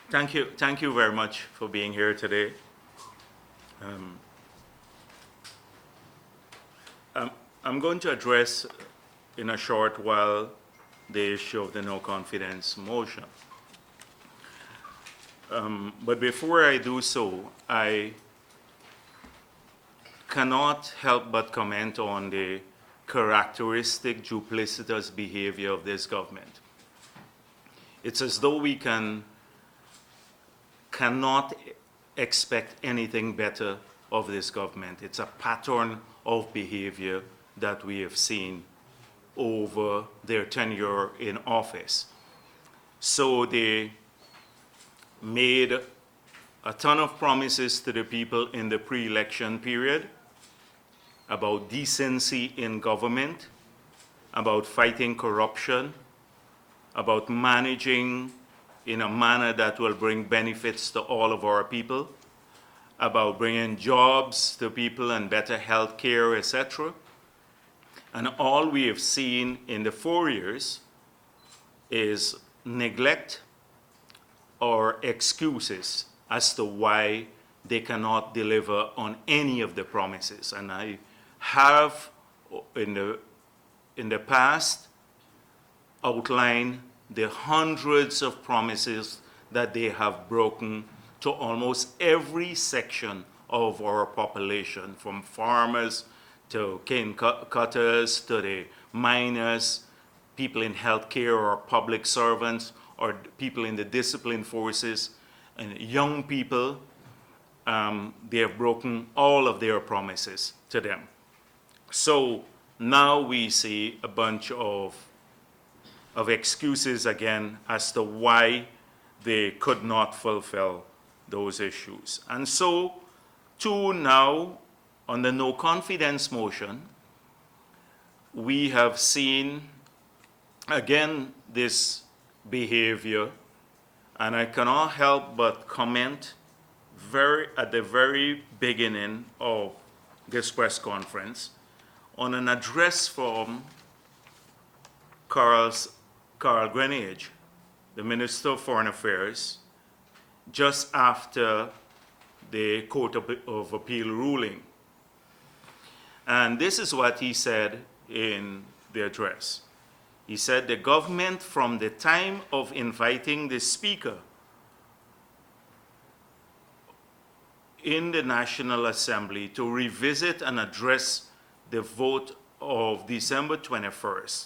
Thank you very much for being here today. Um, I'm going to address in a short while the issue of the no confidence motion. But before I do so, I cannot help but comment on the characteristic duplicitous behavior of this government. It's as though we cannot expect anything better of this government. It's a pattern of behavior that we have seen over their tenure in office. So they made a ton of promises to the people in the pre-election period about decency in government, about fighting corruption, about managing in a manner that will bring benefits to all of our people, about bringing jobs to people and better health care, etc. And all we have seen in the 4 years is neglect or excuses as to why they cannot deliver on any of the promises. And I have in the past outlined the hundreds of promises that they have broken to almost every section of our population, from farmers to cane cutters to the miners, people in healthcare or public servants or people in the discipline forces and young people. They have broken all of their promises to them. So now we see a bunch of excuses again as to why they could not fulfill those issues. And so, too, now on the no confidence motion, we have seen again this behavior, and I cannot help but comment at the very beginning of this press conference on an address from Carl Greenidge, the Minister of Foreign Affairs, just after the Court of Appeal ruling. And this is what he said in the address. He said, the government, from the time of inviting the Speaker in the National Assembly to revisit and address the vote of December 21st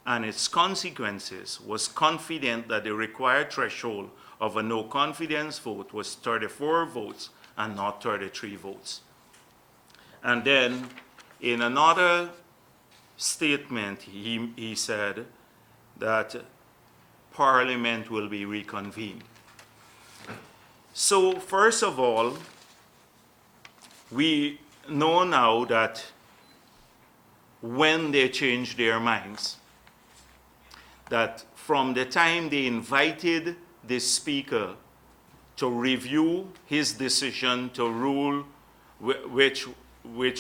and its consequences, was confident that the required threshold of a no confidence vote was 34 votes and not 33 votes. And then in another statement, he said that Parliament will be reconvened. So first of all, we know now that when they changed their minds, that from the time they invited the Speaker to review his decision to rule, which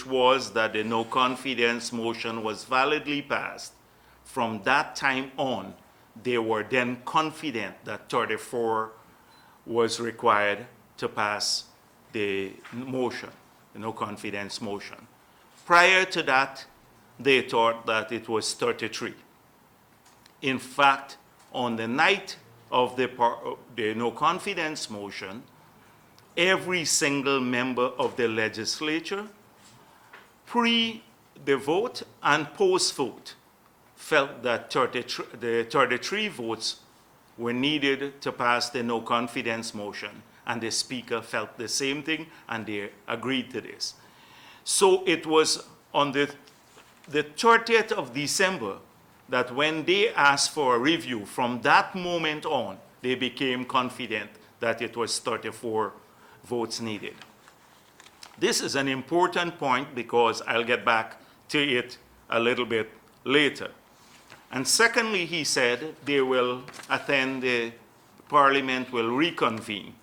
was that the no confidence motion was validly passed, from that time on, they were then confident that 34 was required to pass the motion, the no confidence motion. Prior to that, they thought that it was 33. In fact, on the night of the no confidence motion, every single member of the legislature, pre the vote and post vote, felt that the 33 votes were needed to pass the no confidence motion, and the Speaker felt the same thing, and they agreed to this. So it was on the 30th of December that when they asked for a review, from that moment on, they became confident that it was 34 votes needed. This is an important point because I'll get back to it a little bit later. And secondly, he said they will attend, the Parliament will reconvene.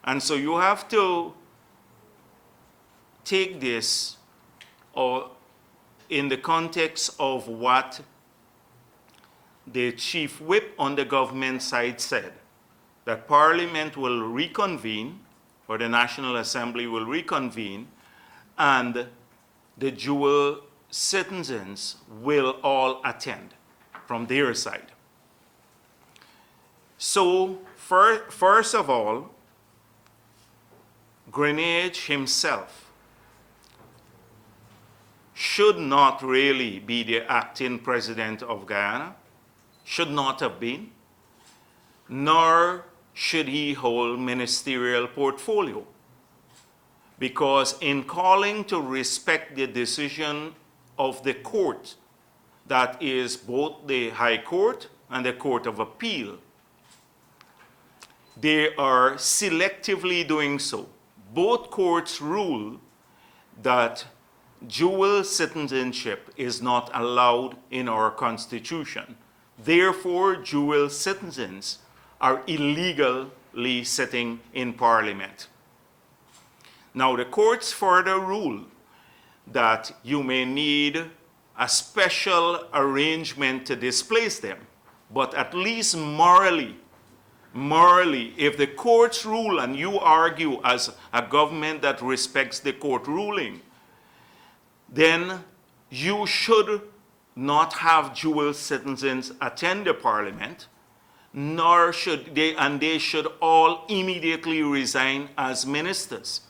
And so you have to take this in the context of what the chief whip on the government side said. that Parliament will reconvene, or the National Assembly will reconvene, and the dual citizens will all attend from their side. So, first of all, Greenidge himself should not really be the acting president of Guyana, should not have been, nor should he hold ministerial portfolio. Because in calling to respect the decision of the court, that is both the High Court and the Court of Appeal, they are selectively doing so. Both courts rule that dual citizenship is not allowed in our Constitution. Therefore, dual citizens are illegally sitting in Parliament. Now, the courts further rule that you may need a special arrangement to displace them, but at least morally, if the courts rule and you argue as a government that respects the court ruling, then you should not have dual citizens attend the Parliament, nor should they, and they should all immediately resign as ministers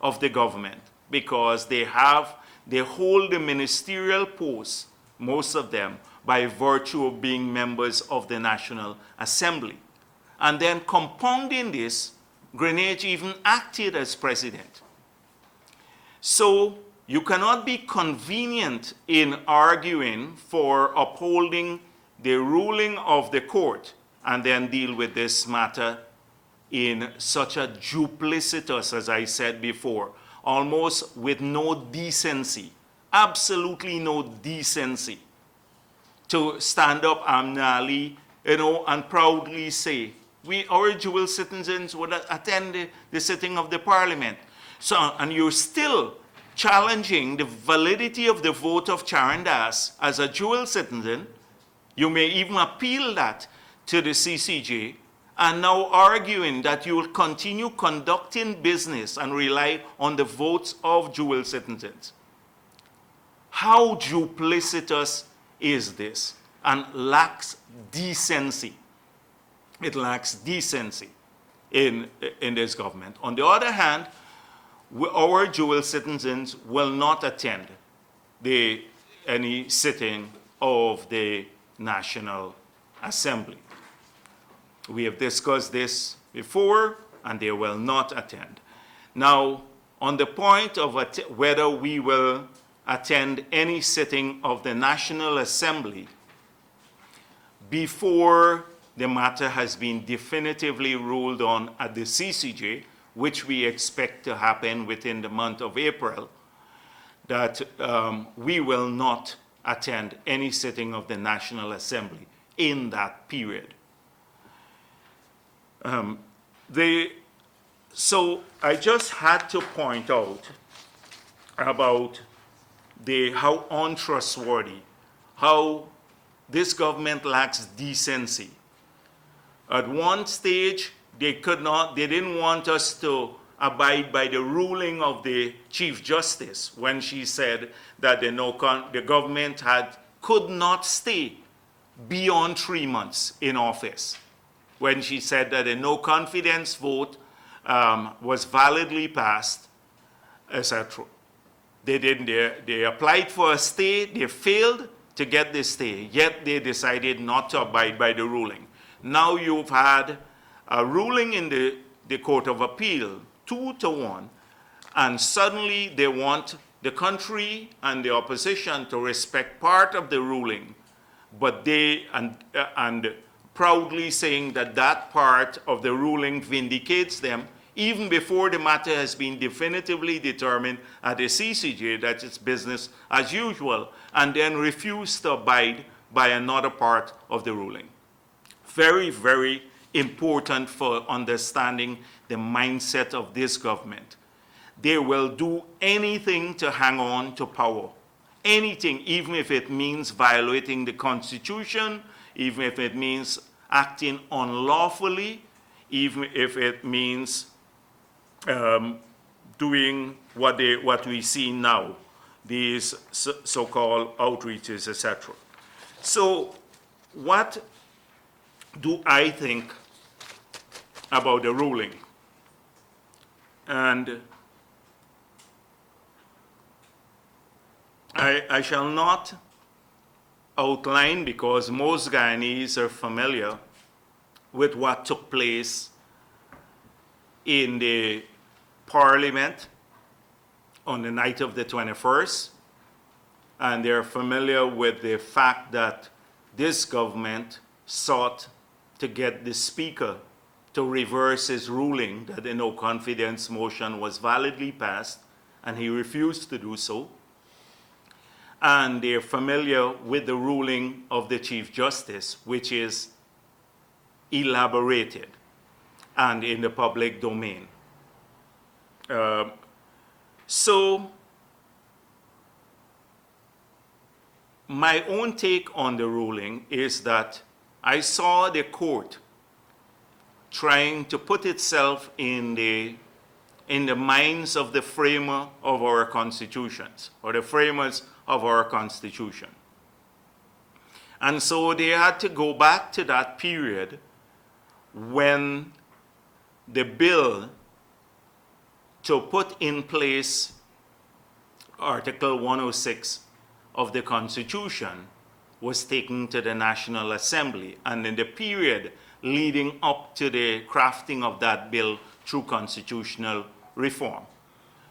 of the government, because they hold the ministerial posts, most of them, by virtue of being members of the National Assembly. And then compounding this, Greenidge even acted as president. So you cannot be convenient in arguing for upholding the ruling of the court and then deal with this matter in such a duplicitous, as I said before, almost with no decency, absolutely no decency, to stand up amnally, and proudly say, our dual citizens would attend the sitting of the Parliament. So, and you're still challenging the validity of the vote of Charan Das as a dual citizen. You may even appeal that to the CCJ, and now arguing that you will continue conducting business and rely on the votes of dual citizens. How duplicitous is this? And lacks decency. It lacks decency in this government. On the other hand, our dual citizens will not attend any sitting of the National Assembly. We have discussed this before, and they will not attend. Now, on the point of whether we will attend any sitting of the National Assembly before the matter has been definitively ruled on at the CCJ, which we expect to happen within the month of April, that we will not attend any sitting of the National Assembly in that period. So I just had to point out about how untrustworthy, how this government lacks decency. At one stage, they didn't want us to abide by the ruling of the Chief Justice when she said that the government could not stay beyond 3 months in office, when she said that a no confidence vote was validly passed, etc. They applied for a stay, they failed to get the stay, yet they decided not to abide by the ruling. Now you've had a ruling in the Court of Appeal, 2-1, and suddenly they want the country and the opposition to respect part of the ruling, but and proudly saying that that part of the ruling vindicates them, even before the matter has been definitively determined at the CCJ that it's business as usual, and then refuse to abide by another part of the ruling. Very, very important for understanding the mindset of this government. They will do anything to hang on to power. Anything, even if it means violating the Constitution, even if it means acting unlawfully, even if it means doing what we see now, these so-called outreaches, etc. So what do I think about the ruling? And I shall not outline, because most Guyanese are familiar with what took place in the Parliament on the night of the 21st, and they're familiar with the fact that this government sought to get the Speaker to reverse his ruling that the no confidence motion was validly passed, and he refused to do so. And they're familiar with the ruling of the Chief Justice, which is elaborated and in the public domain. So my own take on the ruling is that I saw the court trying to put itself in the minds of the framer of our constitutions, or the framers of our constitution. And so they had to go back to that period when the bill to put in place Article 106 of the Constitution was taken to the National Assembly, and in the period leading up to the crafting of that bill through constitutional reform.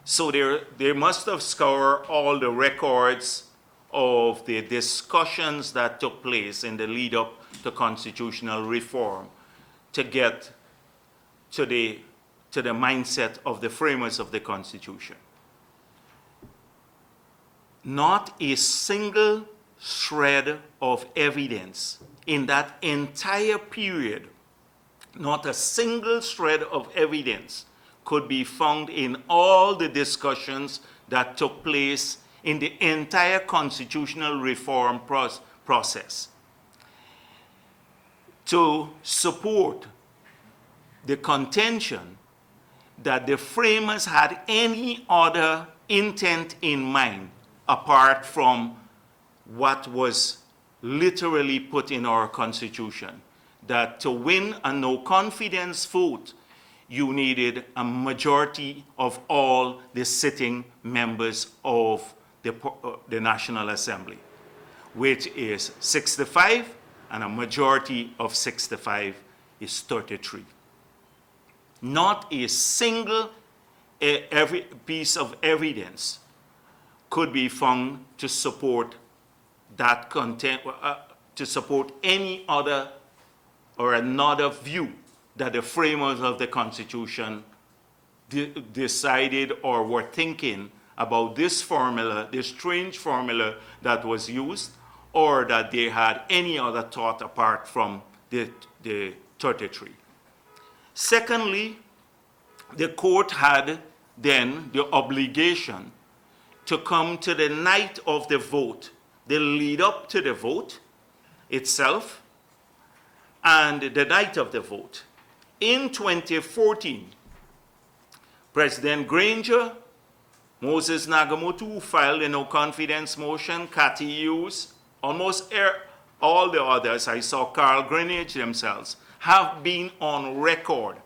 So they must have scoured all the records of the discussions that took place in the lead up to constitutional reform to get to the mindset of the framers of the Constitution. Not a single shred of evidence in that entire period, not a single shred of evidence could be found in all the discussions that took place in the entire constitutional reform process to support the contention that the framers had any other intent in mind apart from what was literally put in our Constitution, that to win a no confidence vote, you needed a majority of all the sitting members of the National Assembly, which is 65, and a majority of 65 is 33. Not a single every piece of evidence could be found to support that content, to support any other or another view that the framers of the Constitution decided or were thinking about this formula, this strange formula that was used, or that they had any other thought apart from the 33. Secondly, the court had then the obligation to come to the night of the vote, the lead up to the vote itself, and the night of the vote. In 2014, President Granger, Moses Nagamotu filed a no confidence motion, Cathy Hughes, almost all the others, I saw Carl Greenidge themselves, have been on record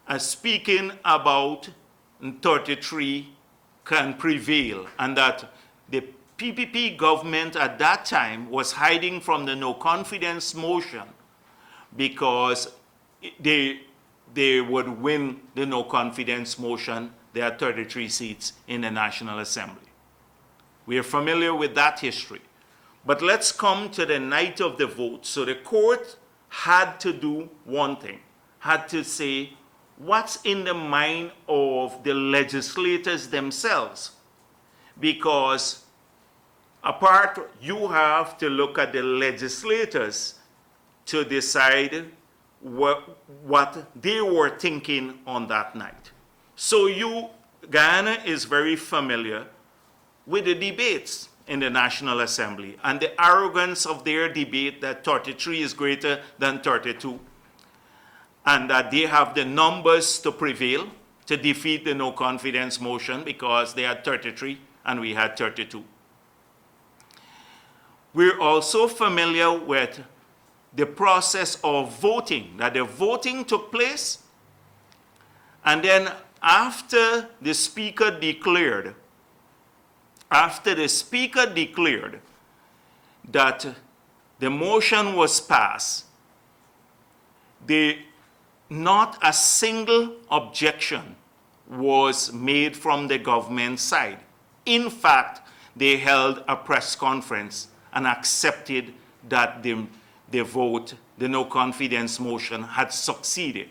as speaking about 33 can prevail, and that the PPP government at that time was hiding from the no confidence motion because they would win the no confidence motion. There are 33 seats in the National Assembly. We are familiar with that history. But let's come to the night of the vote. So the court had to do one thing, had to say, what's in the mind of the legislators themselves? Because you have to look at the legislators to decide what they were thinking on that night. So Guyana is very familiar with the debates in the National Assembly and the arrogance of their debate that 33 is greater than 32. and that they have the numbers to prevail, to defeat the no confidence motion, because they had 33 and we had 32. We're also familiar with the process of voting, that the voting took place, and then after the speaker declared that the motion was passed, not a single objection was made from the government side. In fact, they held a press conference and accepted that the vote, the no confidence motion, had succeeded.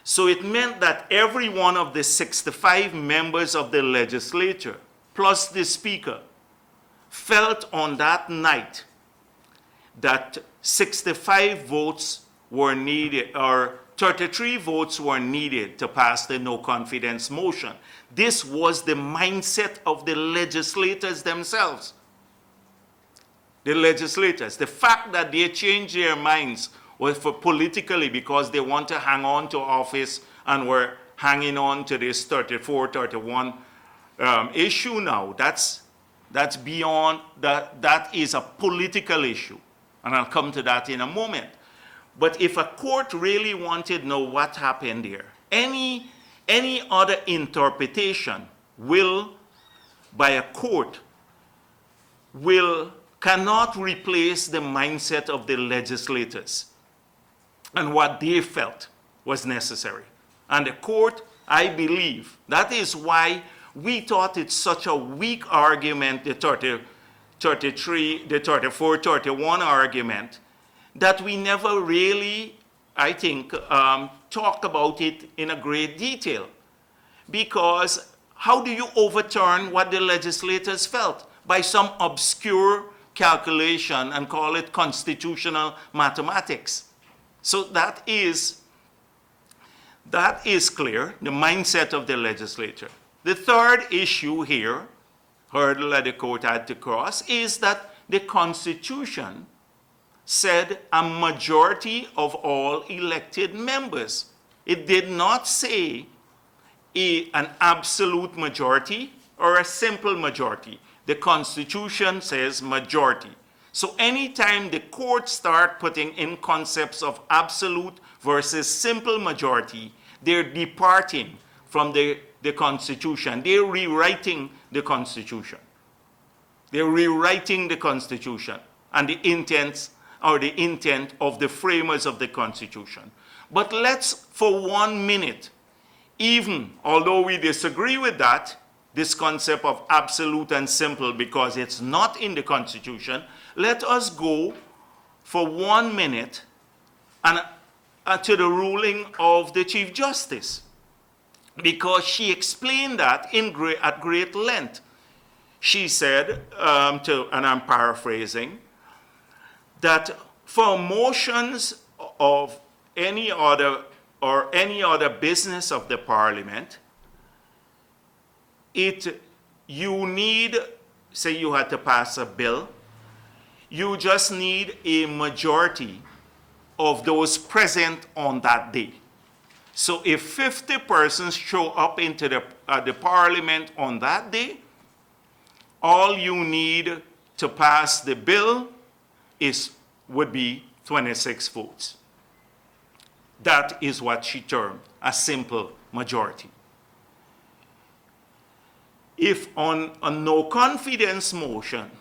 So it meant that every one of the 65 members of the legislature, plus the speaker, felt on that night that 65 votes were needed, or 33 votes were needed to pass the no confidence motion. This was the mindset of the legislators themselves. The legislators, the fact that they changed their minds was for politically because they want to hang on to office and were hanging on to this 34, 31 issue now. That's beyond, that is a political issue. And I'll come to that in a moment. But if a court really wanted to know what happened there, any other interpretation by a court cannot replace the mindset of the legislators and what they felt was necessary. And the court, I believe, that is why we thought it's such a weak argument, the 33, the 34, 31 argument, that we never really, I think, talk about it in a great detail. Because how do you overturn what the legislators felt? By some obscure calculation and call it constitutional mathematics. So that is clear, the mindset of the legislature. The third issue here, hurdle that the court had to cross, is that the Constitution said a majority of all elected members. It did not say an absolute majority or a simple majority. The Constitution says majority. So anytime the courts start putting in concepts of absolute versus simple majority, they're departing from the Constitution. They're rewriting the Constitution. They're rewriting the Constitution and the intent of the framers of the Constitution. But let's, for 1 minute, even although we disagree with that, this concept of absolute and simple, because it's not in the Constitution, let us go for 1 minute and to the ruling of the Chief Justice, because she explained that at great length. She said, and I'm paraphrasing, that for motions of any other business of the Parliament, you need, say you had to pass a bill, you just need a majority of those present on that day. So if 50 persons show up into the Parliament on that day, all you need to pass the bill would be 26 votes. That is what she termed a simple majority. If on a no confidence motion,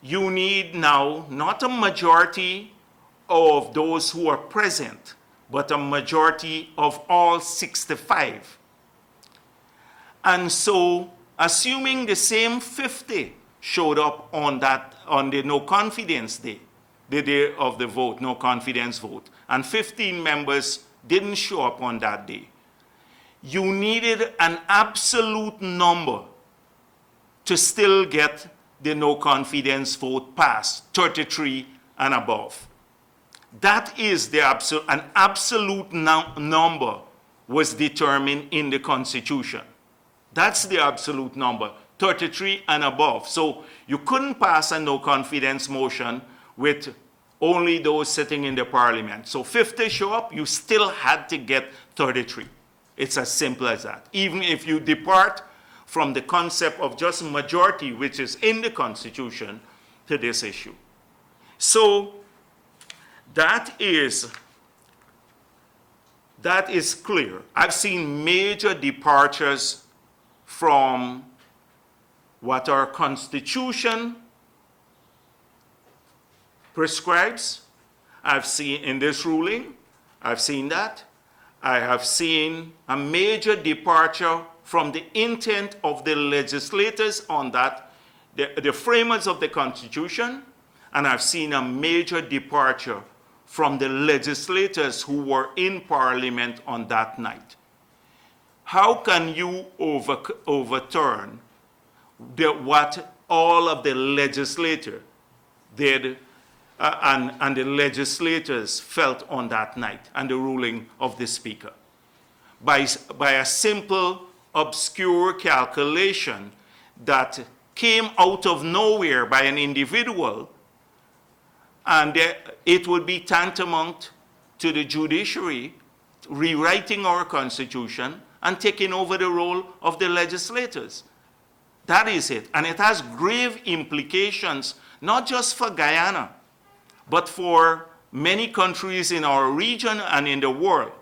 you need now not a majority of those who are present, but a majority of all 65. And so, assuming the same 50 showed up on the no confidence day, the day of the vote, no confidence vote, and 15 members didn't show up on that day, you needed an absolute number to still get the no confidence vote passed, 33 and above. That is an absolute number was determined in the Constitution. That's the absolute number, 33 and above. So you couldn't pass a no confidence motion with only those sitting in the parliament. So 50 show up, you still had to get 33. It's as simple as that. Even if you depart from the concept of just majority, which is in the Constitution, to this issue. So that is clear. I've seen major departures from what our Constitution prescribes. I've seen in this ruling, I've seen that. I have seen a major departure from the intent of the legislators on that, the framers of the Constitution, and I've seen a major departure from the legislators who were in Parliament on that night. How can you overturn what all of the legislators did and the legislators felt on that night and the ruling of the Speaker? By a simple, obscure calculation that came out of nowhere by an individual, and it would be tantamount to the judiciary rewriting our Constitution and taking over the role of the legislators. That is it. And it has grave implications, not just for Guyana, but for many countries in our region and in the world.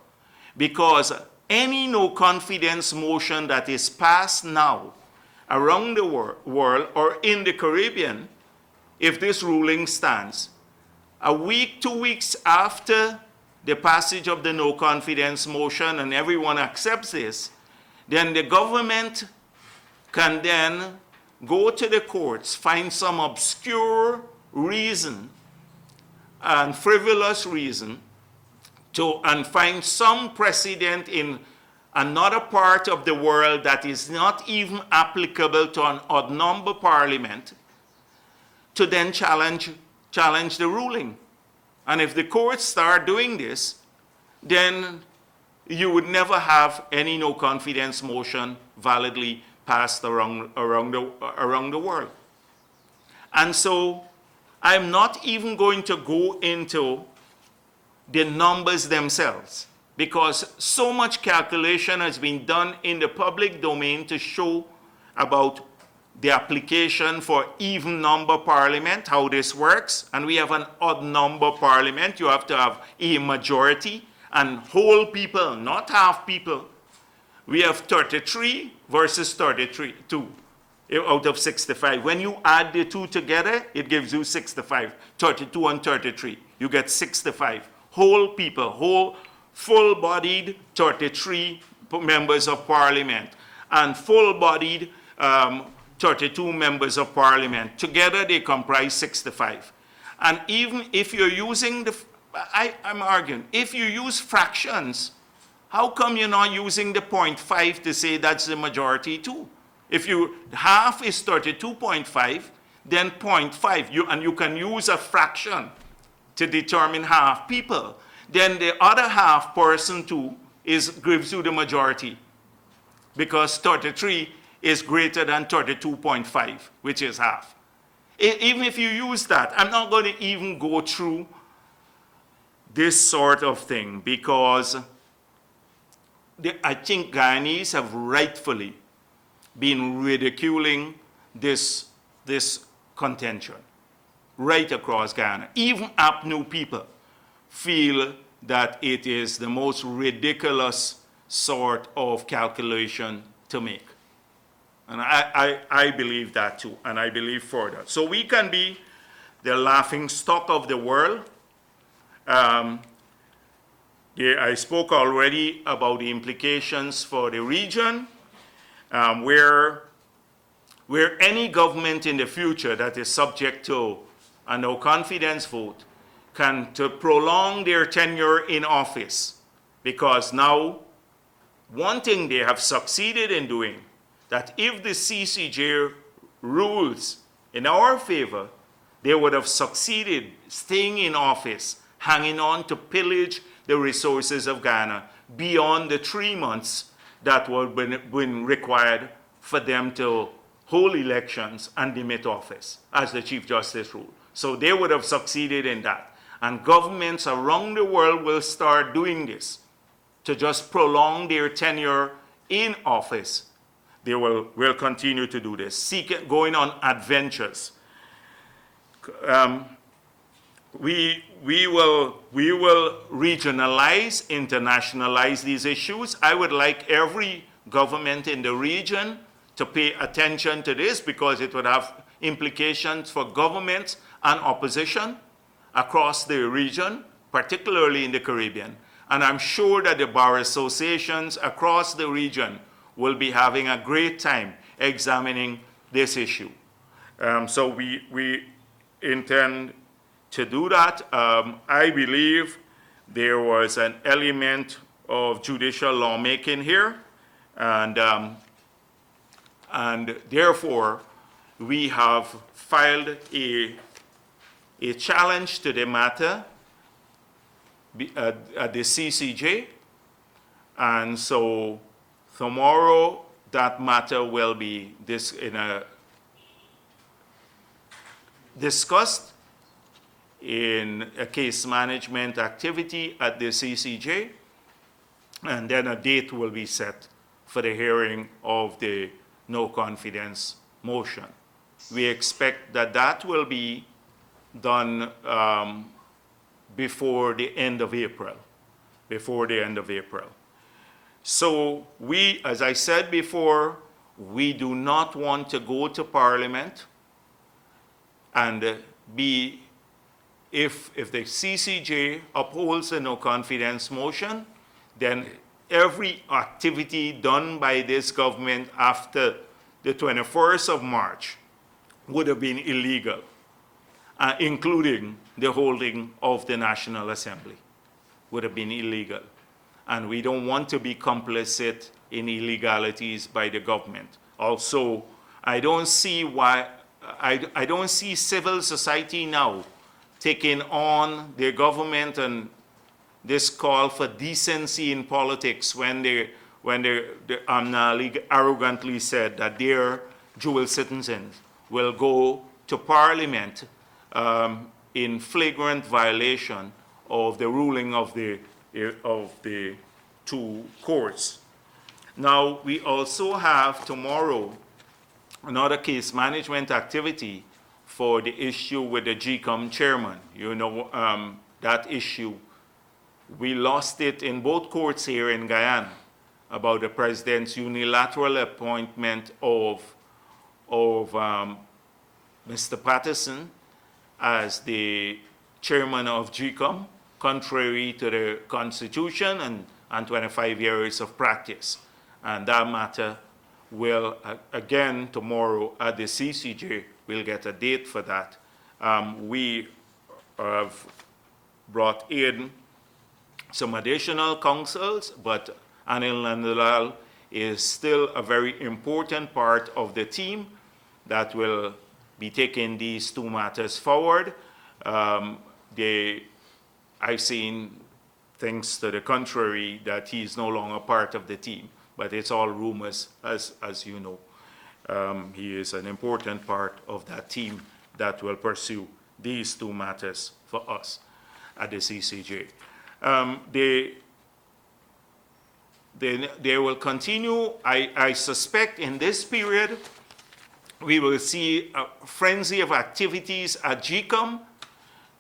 Because any no-confidence motion that is passed now around the world or in the Caribbean, if this ruling stands, a week, 2 weeks after the passage of the no-confidence motion and everyone accepts this, then the government can then go to the courts, find some obscure reason and frivolous reason and find some precedent in another part of the world that is not even applicable to an odd number parliament to then challenge the ruling. And if the courts start doing this, then you would never have any no-confidence motion validly passed around the world. And so I'm not even going to go into the numbers themselves, because so much calculation has been done in the public domain to show about the application for even number parliament, how this works. And we have an odd number parliament. You have to have a majority and whole people, not half people. We have 33 versus 2 out of 65. When you add the two together, it gives you 65. 32 and 33, you get 65. Whole people, whole full-bodied 33 members of parliament and full-bodied 32 members of parliament. Together they comprise 65. And even if you're using I'm arguing, if you use fractions, how come you're not using the 0.5 to say that's the majority too? If half is 32.5, then 0.5, and you can use a fraction to determine half people, then the other half person too gives you the majority, because 33 is greater than 32.5, which is half. Even if you use that, I'm not going to even go through this sort of thing, because I think Guyanese have rightfully been ridiculing this contention right across Guyana. Even APNU people feel that it is the most ridiculous sort of calculation to make. And I believe that too, and I believe further. So we can be the laughing stock of the world. I spoke already about the implications for the region, where any government in the future that is subject to a no-confidence vote can to prolong their tenure in office, because now one thing they have succeeded in doing, that if the CCJ rules in our favor, they would have succeeded staying in office, hanging on to pillage the resources of Guyana beyond the 3 months that would have been required for them to hold elections and demit office, as the Chief Justice ruled. So they would have succeeded in that. And governments around the world will start doing this to just prolong their tenure in office. They will continue to do this, going on adventures. We will regionalize, internationalize these issues. I would like every government in the region to pay attention to this because it would have implications for governments and opposition across the region, particularly in the Caribbean. And I'm sure that the bar associations across the region will be having a great time examining this issue. So we intend to do that. I believe there was an element of judicial lawmaking here, and therefore we have filed a challenge to the matter at the CCJ, and so tomorrow that matter will be discussed in a case management activity at the CCJ, and then a date will be set for the hearing of the no confidence motion. We expect that that will be done before the end of April, So we, as I said before, we do not want to go to Parliament and if the CCJ upholds the no confidence motion, then every activity done by this government after the 21st of March would have been illegal, including the holding of the National Assembly would have been illegal. And we don't want to be complicit in illegalities by the government. Also, I don't see civil society now taking on their government and this call for decency in politics when the Amna League arrogantly said that their dual citizens will go to Parliament in flagrant violation of the ruling of the two courts. Now, we also have tomorrow another case management activity for the issue with the GCOM chairman. You know, that issue, we lost it in both courts here in Guyana about the president's unilateral appointment of Mr. Patterson as the chairman of GCOM, contrary to the Constitution and 25 years of practice. And that matter will, again, tomorrow at the CCJ, we'll get a date for that. We have brought in some additional counsels, but Anil Nandalal is still a very important part of the team that will be taking these two matters forward. I've seen things to the contrary that he's no longer part of the team, but it's all rumors, as you know. He is an important part of that team that will pursue these two matters for us at the CCJ. They will continue. I suspect in this period, we will see a frenzy of activities at GCOM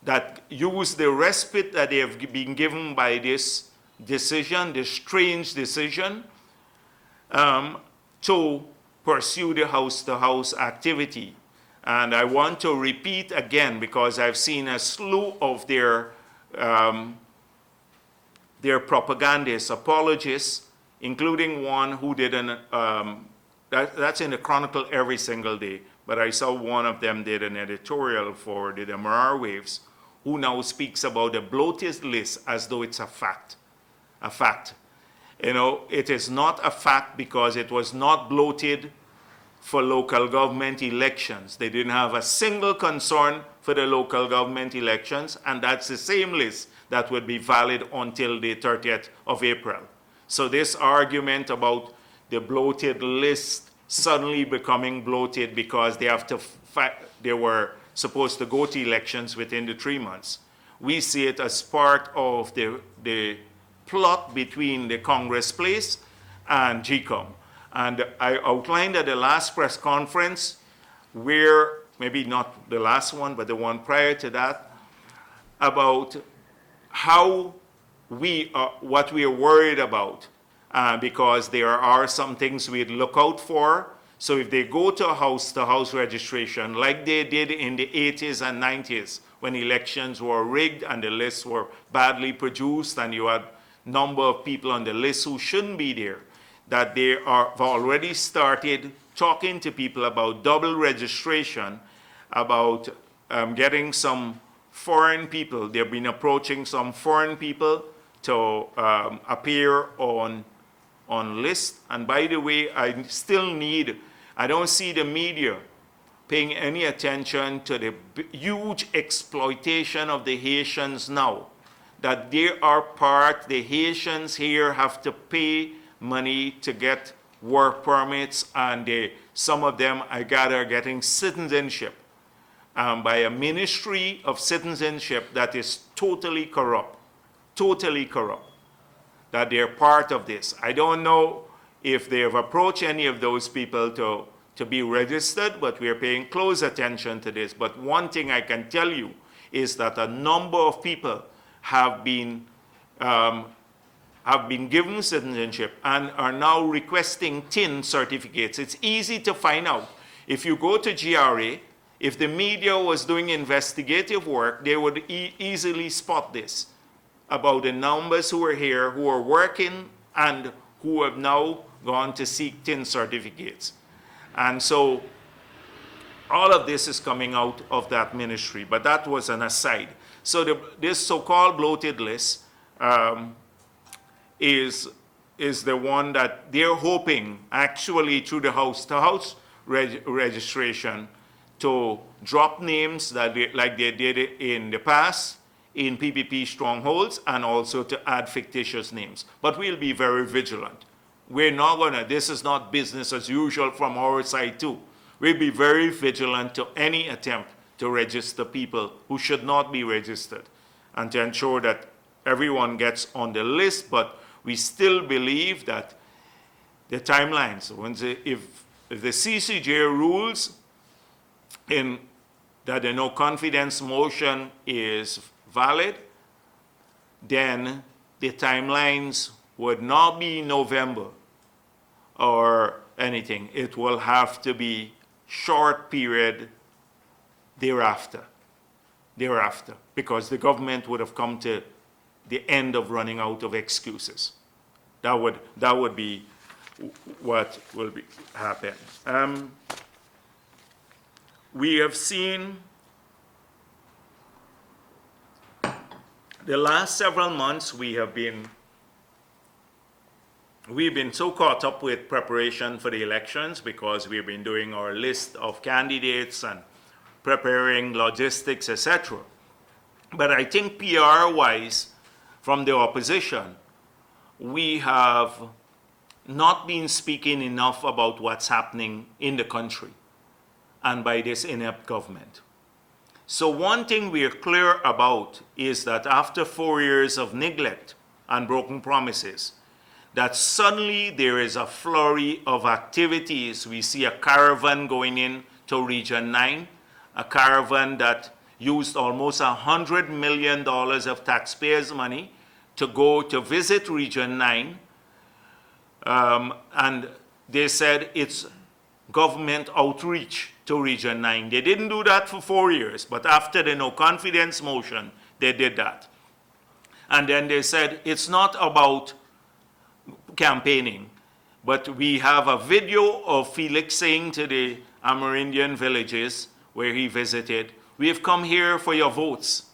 that use the respite that they have been given by this decision, this strange decision, to pursue the house-to-house activity. And I want to repeat again, because I've seen a slew of their propagandists, apologists, including one who did that's in the Chronicle every single day, but I saw one of them did an editorial for the Demerara Waves, who now speaks about the bloated list as though it's a fact. A fact. You know, it is not a fact because it was not bloated for local government elections. They didn't have a single concern for the local government elections, and that's the same list that would be valid until the 30th of April. So this argument about the bloated list suddenly becoming bloated because they have to they were supposed to go to elections within the 3 months. we see it as part of the plot between the Congress Place and GCOM. And I outlined at the last press conference where, maybe not the last one, but the one prior to that, about how what we are worried about, because there are some things we'd look out for. So if they go to house registration, like they did in the 80s and 90s, when elections were rigged and the lists were badly produced and you had a number of people on the list who shouldn't be there, that they have already started talking to people about double registration, about getting some foreign people. They've been approaching some foreign people to appear on lists. And by the way, I don't see the media paying any attention to the huge exploitation of the Haitians now. That the Haitians here have to pay money to get work permits, and some of them, I gather, are getting citizenship by a ministry of citizenship that is totally corrupt, that they're part of this. I don't know if they have approached any of those people to be registered, but we are paying close attention to this. But one thing I can tell you is that a number of people have been given citizenship and are now requesting TIN certificates. It's easy to find out. If you go to GRA, if the media was doing investigative work, they would easily spot this about the numbers who are here, who are working, and who have now gone to seek TIN certificates. And so all of this is coming out of that ministry, but that was an aside. So this so-called bloated list is the one that they're hoping, actually through the house-to-house registration, to drop names like they did in the past in PPP strongholds, and also to add fictitious names. But we'll be very vigilant. We're not gonna, this is not business as usual from our side too. We'll be very vigilant to any attempt to register people who should not be registered, and to ensure that everyone gets on the list. But we still believe that the timelines, if the CCJ rules in that the no confidence motion is valid, then the timelines would not be November or anything. It will have to be short period thereafter, because the government would have come to the end of running out of excuses. That would be what will happen. We have seen the last several months, we've been so caught up with preparation for the elections, because we've been doing our list of candidates and preparing logistics, etc. But I think PR-wise, from the opposition, we have not been speaking enough about what's happening in the country and by this inept government. So one thing we are clear about is that after 4 years of neglect and broken promises, that suddenly there is a flurry of activities. We see a caravan going in to Region 9, a caravan that used almost $100 million of taxpayers' money to go to visit Region 9. And they said it's government outreach to Region 9. They didn't do that for 4 years, but after the no confidence motion, they did that. And then they said it's not about campaigning, but we have a video of Felix saying to the Amerindian villages where he visited, "We have come here for your votes."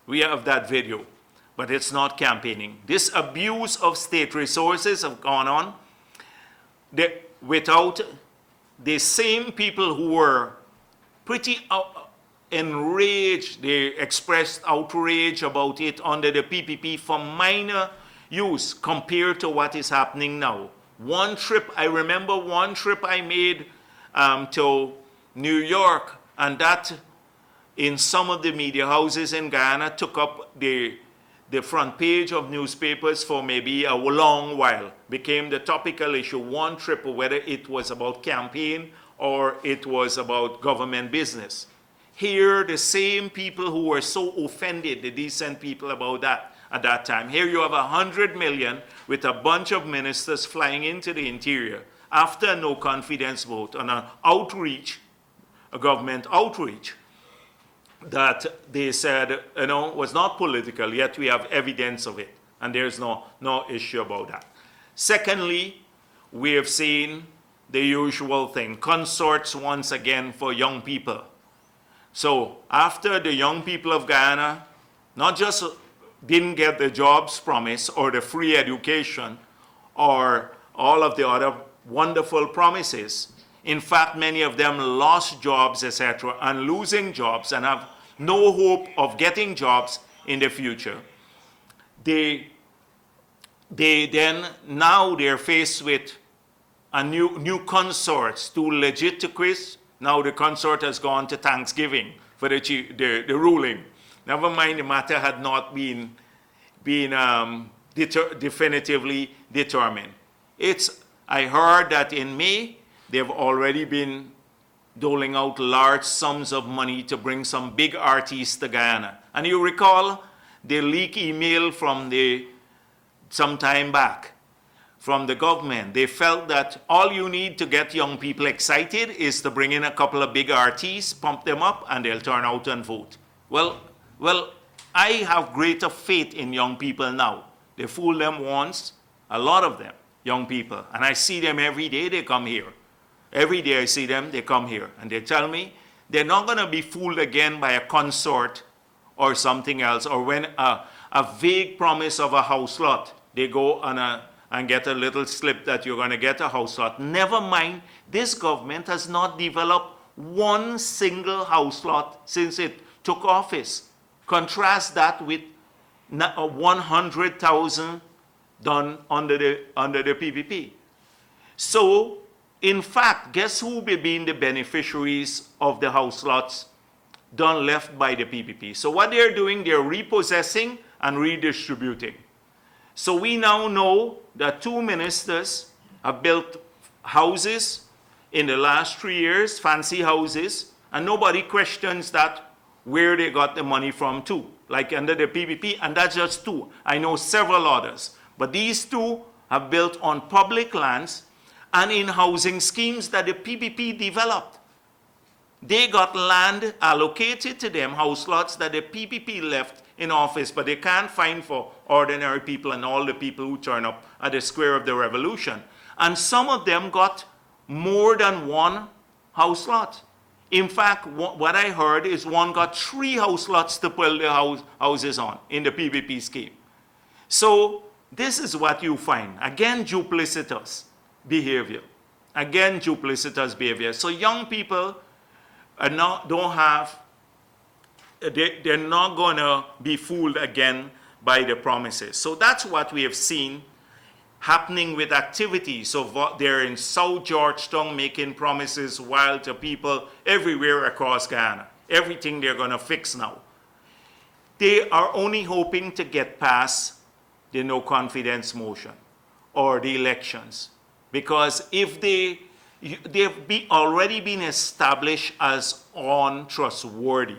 We have that video, but it's not campaigning. This abuse of state resources have gone on without the same people who were pretty enraged. They expressed outrage about it under the PPP for minor use compared to what is happening now. I remember one trip I made to New York, and that in some of the media houses in Guyana took up the front page of newspapers for maybe a long while, became the topical issue, one triple, whether it was about campaign or it was about government business. Here, the same people who were so offended, the decent people about that at that time, here you have 100 million with a bunch of ministers flying into the interior after a no confidence vote on an outreach, a government outreach, that they said, was not political, yet we have evidence of it, and there's no issue about that. Secondly, we have seen the usual thing, consorts once again for young people. So after the young people of Guyana not just didn't get the jobs promised or the free education or all of the other wonderful promises, in fact, many of them lost jobs, etc., and losing jobs and have no hope of getting jobs in the future. They're faced with a new consort, two legitimacies. Now the consort has gone to Thanksgiving for the ruling. Never mind, the matter had not been definitively determined. I heard that in May, they've already been doling out large sums of money to bring some big artists to Guyana. And you recall the leak email from some time back from the government. They felt that all you need to get young people excited is to bring in a couple of big artists, pump them up, and they'll turn out and vote. Well, I have greater faith in young people now. They fooled them once, a lot of them, young people. And I see them every day, they come here. Every day I see them, they come here. And they tell me they're not going to be fooled again by a consort or something else, or when a vague promise of a house lot, they go and get a little slip that you're going to get a house lot. Never mind, this government has not developed one single house lot since it took office. Contrast that with 100,000 done under the PPP. So, in fact, guess who will be being the beneficiaries of the house lots left by the PPP? So what they're doing, they're repossessing and redistributing. So we now know that 2 ministers have built houses in the last 3 years, fancy houses, and nobody questions that where they got the money from too, like under the PPP, and that's just 2. I know several others, but these 2 have built on public lands and in housing schemes that the PPP developed. They got land allocated to them, house lots that the PPP left in office, but they can't find for ordinary people and all the people who turn up at the Square of the Revolution. And some of them got more than 1 house lot. In fact, what I heard is one got 3 house lots to build the houses on in the PPP scheme. So this is what you find. Again, duplicitous behavior. Again, duplicitous behavior. So young people they're not going to be fooled again by the promises. So that's what we have seen happening with activities. So they're in South Georgetown making promises wild to people everywhere across Guyana. Everything they're going to fix now. They are only hoping to get past the no confidence motion or the elections. Because if they've already been established as untrustworthy,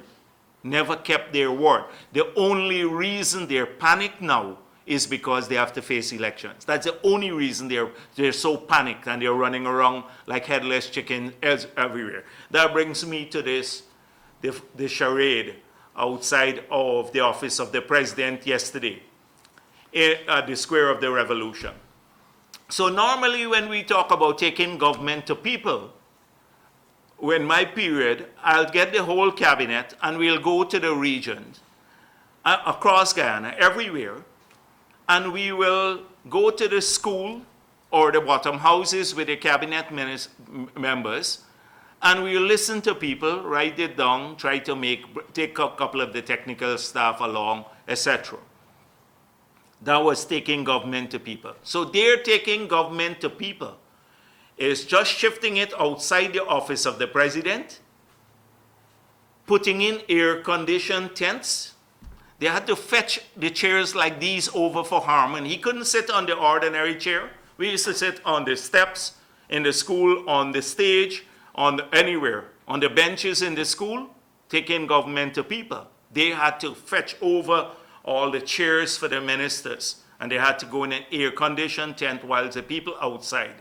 never kept their word. The only reason they're panicked now is because they have to face elections. That's the only reason they're so panicked and they're running around like headless chickens everywhere. That brings me to the charade outside of the office of the president yesterday at the Square of the Revolution. So normally when we talk about taking government to people, in my period, I'll get the whole cabinet and we'll go to the regions across Guyana, everywhere, and we will go to the school or the bottom houses with the cabinet members, and we'll listen to people, write it down, try to take a couple of the technical staff along, etc. That was taking government to people. So they're taking government to people. It's just shifting it outside the office of the president putting in air-conditioned tents. They had to fetch the chairs like these over for Harmon. He couldn't sit on the ordinary chair. We used to sit on the steps in the school, on the stage, anywhere, on the benches in the school, taking government to people. They had to fetch over all the chairs for the ministers, and they had to go in an air-conditioned tent while the people outside.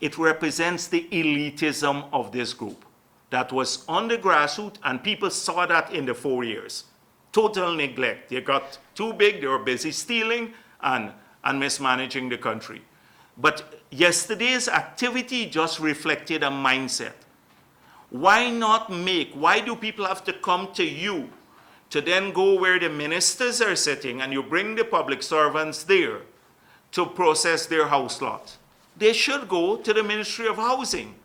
It represents the elitism of this group that was on the grassroots, and people saw that in the 4 years. Total neglect. They got too big, they were busy stealing and mismanaging the country. But yesterday's activity just reflected a mindset. Why do people have to come to you to then go where the ministers are sitting and you bring the public servants there to process their house lot? They should go to the Ministry of Housing.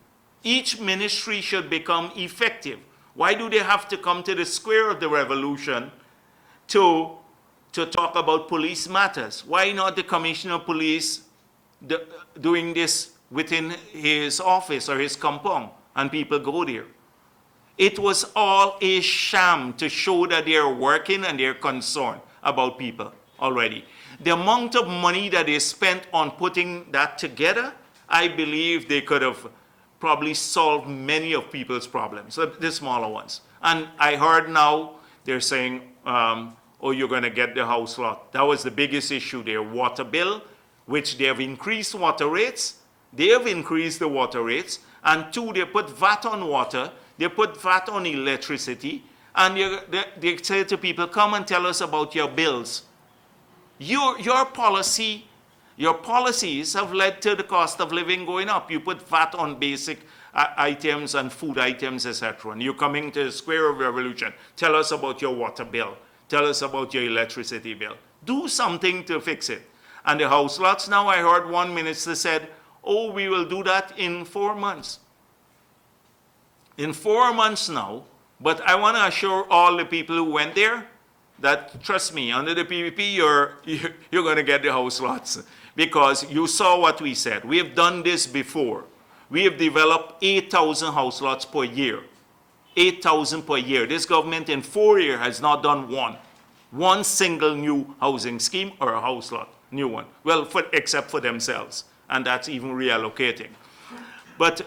Each ministry should become effective. Why do they have to come to the square of the revolution to talk about police matters? Why not the Commissioner of Police doing this within his office or his compound, and people go there? It was all a sham to show that they're working and they're concerned about people already. The amount of money that they spent on putting that together, I believe they could have probably solved many of people's problems, the smaller ones. And I heard now they're saying, oh, you're going to get the house lot. That was the biggest issue there, water bill, which they have increased water rates. They have increased the water rates. And two, they put VAT on water. They put VAT on electricity. And they say to people, come and tell us about your bills. Your policies have led to the cost of living going up. You put VAT on basic items and food items, etc. And you're coming to the square of revolution. Tell us about your water bill. Tell us about your electricity bill. Do something to fix it. And the house lots now, I heard one minister said, oh, we will do that in 4 months. In 4 months now, but I want to assure all the people who went there that, trust me, under the PPP, you're going to get the house lots, because you saw what we said. We have done this before. We have developed 8,000 house lots per year. 8,000 per year. This government in 4 years has not done one single new housing scheme or a house lot, new one. Well, except for themselves, and that's even reallocating. But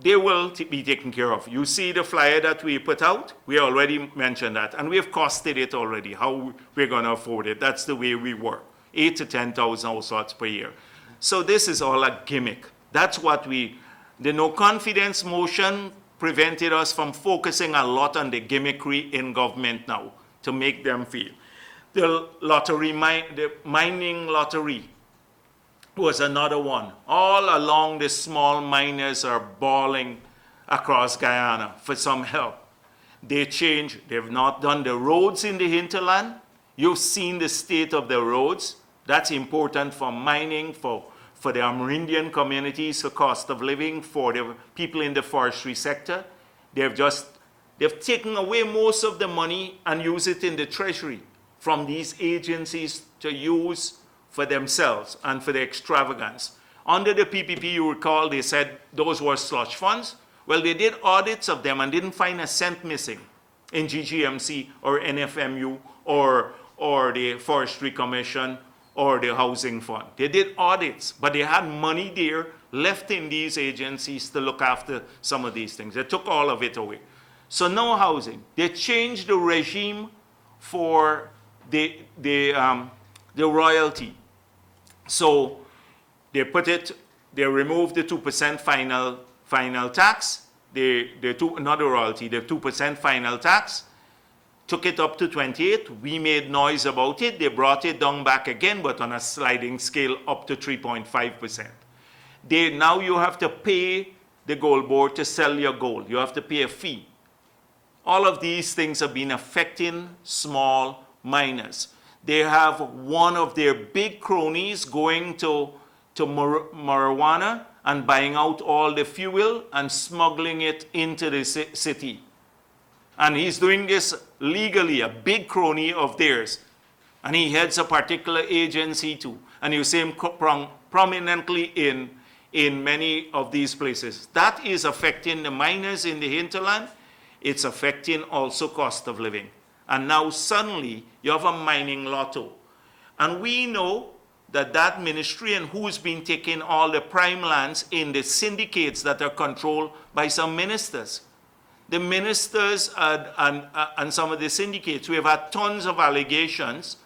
they will be taken care of. You see the flyer that we put out? We already mentioned that, and we have costed it already, how we're going to afford it. That's the way we work, 8,000 to 10,000 house lots per year. So this is all a gimmick. That's what the no confidence motion prevented us from focusing a lot on the gimmickry in government now to make them feel. The lottery, the mining lottery was another one. All along, the small miners are bawling across Guyana for some help. They changed. They've not done the roads in the hinterland. You've seen the state of the roads. That's important for mining, for the Amerindian communities, for cost of living, for the people in the forestry sector. They've taken away most of the money and used it in the treasury from these agencies to use for themselves and for the extravagance. Under the PPP, you recall, they said those were slush funds. Well, they did audits of them and didn't find a cent missing in GGMC or NFMU or the Forestry Commission or the Housing Fund. They did audits, but they had money there left in these agencies to look after some of these things. They took all of it away. So no housing. They changed the regime for the royalty. So they removed the 2% final tax, not the royalty, the 2% final tax, took it up to 28. We made noise about it. They brought it down back again, but on a sliding scale up to 3.5%. Now you have to pay the gold board to sell your gold. You have to pay a fee. All of these things have been affecting small miners. They have one of their big cronies going to marijuana and buying out all the fuel and smuggling it into the city. And he's doing this legally, a big crony of theirs. And he heads a particular agency too. And you see him prominently in many of these places. That is affecting the miners in the hinterland. it's affecting also cost of living. And now suddenly you have a mining lotto. And we know that that ministry and who's been taking all the prime lands in the syndicates that are controlled by some ministers. The ministers and some of the syndicates, we have had tons of allegations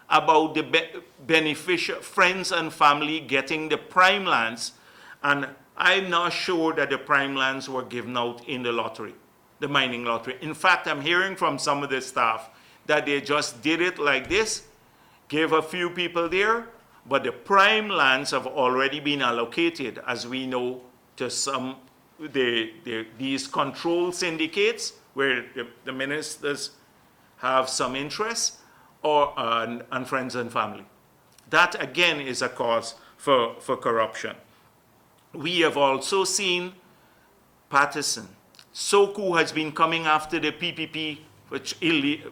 about the beneficial friends and family getting the prime lands, and I'm not sure that the prime lands were given out in the lottery, the mining lottery. In fact, I'm hearing from some of the staff that they just did it like this, gave a few people there, but the prime lands have already been allocated, as we know, to some these control syndicates where the ministers have some interest, and friends and family. That again is a cause for corruption. We have also seen Patterson. Soku has been coming after the PPP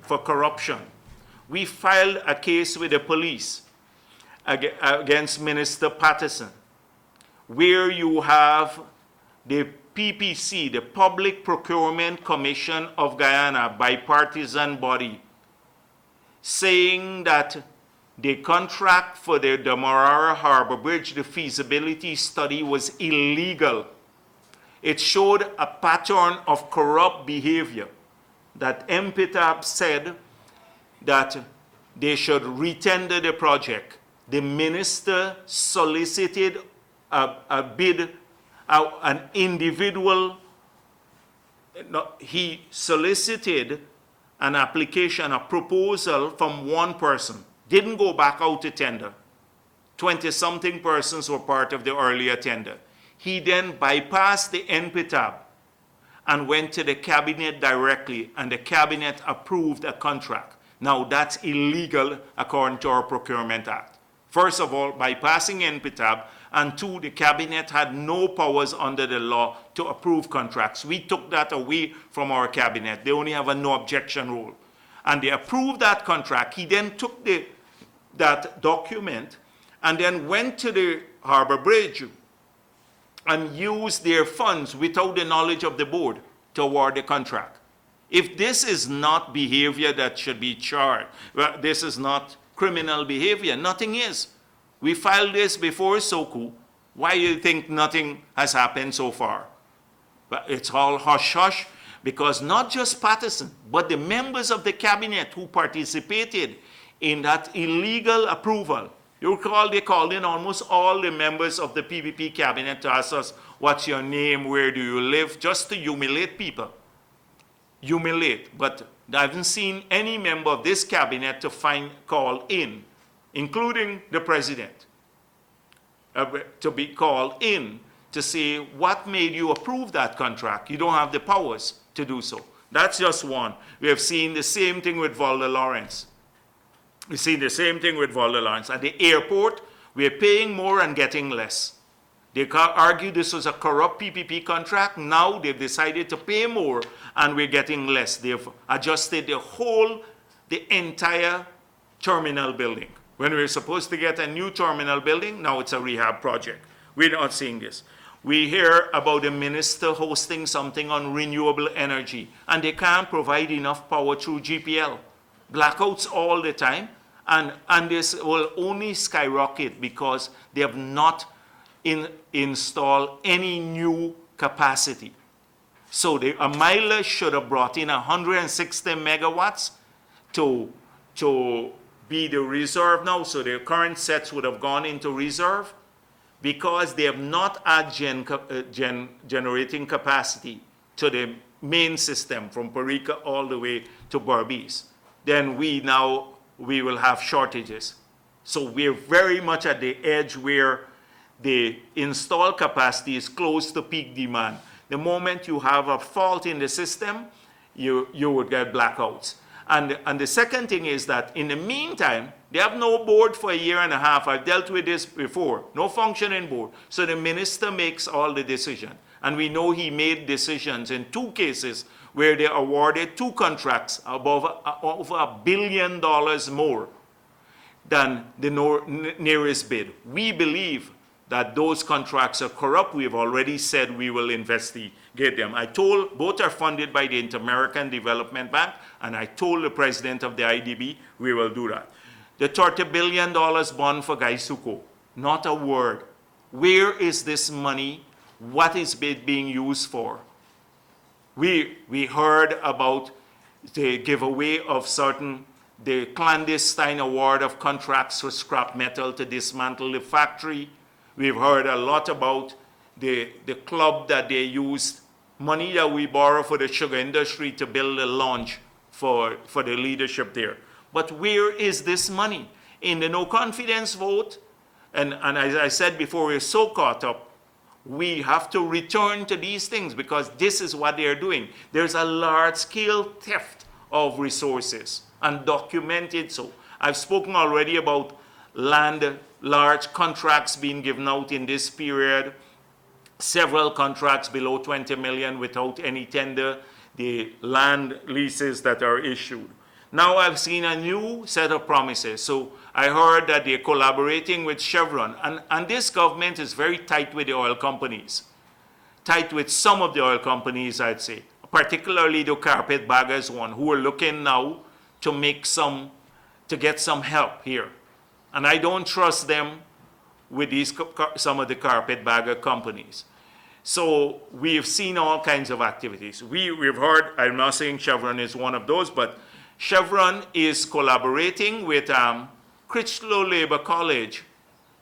for corruption. We filed a case with the police against Minister Patterson, where you have the PPC, the Public Procurement Commission of Guyana, bipartisan body, saying that the contract for the Demerara Harbor Bridge, the feasibility study, was illegal. It showed a pattern of corrupt behavior, that MPTAB said that they should retender the project. The minister solicited a bid, an individual, he solicited an application, a proposal from one person, didn't go back out to tender. 20-something persons were part of the earlier tender. He then bypassed the NPTAB and went to the cabinet directly, and the cabinet approved a contract. Now that's illegal according to our Procurement Act. First of all, bypassing NPTAB, and two, the cabinet had no powers under the law to approve contracts. We took that away from our cabinet. They only have a no objection rule. And they approved that contract. He then took that document and then went to the Harbor Bridge and used their funds without the knowledge of the board to award the contract. If this is not behavior that should be charged, well, this is not criminal behavior, nothing is. We filed this before Soku. Why do you think nothing has happened so far? But it's all hush-hush, because not just Patterson, but the members of the cabinet who participated in that illegal approval. You recall they called in almost all the members of the PPP cabinet to ask us, what's your name, where do you live, just to humiliate people. Humiliate. But I haven't seen any member of this cabinet to call in, including the president, to be called in to say, what made you approve that contract? You don't have the powers to do so. That's just one. We have seen the same thing with Valda Lawrence. We've seen the same thing with Valda Lawrence. At the airport, we're paying more and getting less. They argued this was a corrupt PPP contract. Now they've decided to pay more and we're getting less. They've adjusted the entire terminal building. When we were supposed to get a new terminal building, now it's a rehab project. We're not seeing this. We hear about the minister hosting something on renewable energy, and they can't provide enough power through GPL. Blackouts all the time, and this will only skyrocket because they have not installed any new capacity. So a miler should have brought in 160 megawatts to be the reserve now, so their current sets would have gone into reserve, because they have not added generating capacity to the main system from Parika all the way to Berbice. Then we will have shortages. So we're very much at the edge where the installed capacity is close to peak demand. The moment you have a fault in the system, you would get blackouts. And the second thing is that in the meantime, they have no board for a year and a half. I've dealt with this before. No functioning board. So the minister makes all the decisions. And we know he made decisions in 2 cases where they awarded 2 contracts above over $1 billion more than the nearest bid. We believe that those contracts are corrupt. We've already said we will investigate them. I told, both are funded by the Inter-American Development Bank, and I told the president of the IDB we will do that. The $30 billion bond for Gaisuko, not a word. Where is this money? What is it being used for? We heard about the giveaway of the clandestine award of contracts for scrap metal to dismantle the factory. We've heard a lot about the club that they used, money that we borrow for the sugar industry to build a launch for the leadership there. But where is this money? In the no confidence vote, and as I said before, we're so caught up, we have to return to these things because this is what they're doing. There's a large-scale theft of resources, and documented so. I've spoken already about land, large contracts being given out in this period, several contracts below 20 million without any tender, the land leases that are issued. Now I've seen a new set of promises. So I heard that they're collaborating with Chevron, and this government is very tight with the oil companies, tight with some of the oil companies, I'd say, particularly the carpetbaggers one, who are looking now to get some help here. And I don't trust them with some of the carpetbagger companies. So we've seen all kinds of activities. We've heard, I'm not saying Chevron is one of those, but Chevron is collaborating with Critchlow Labor College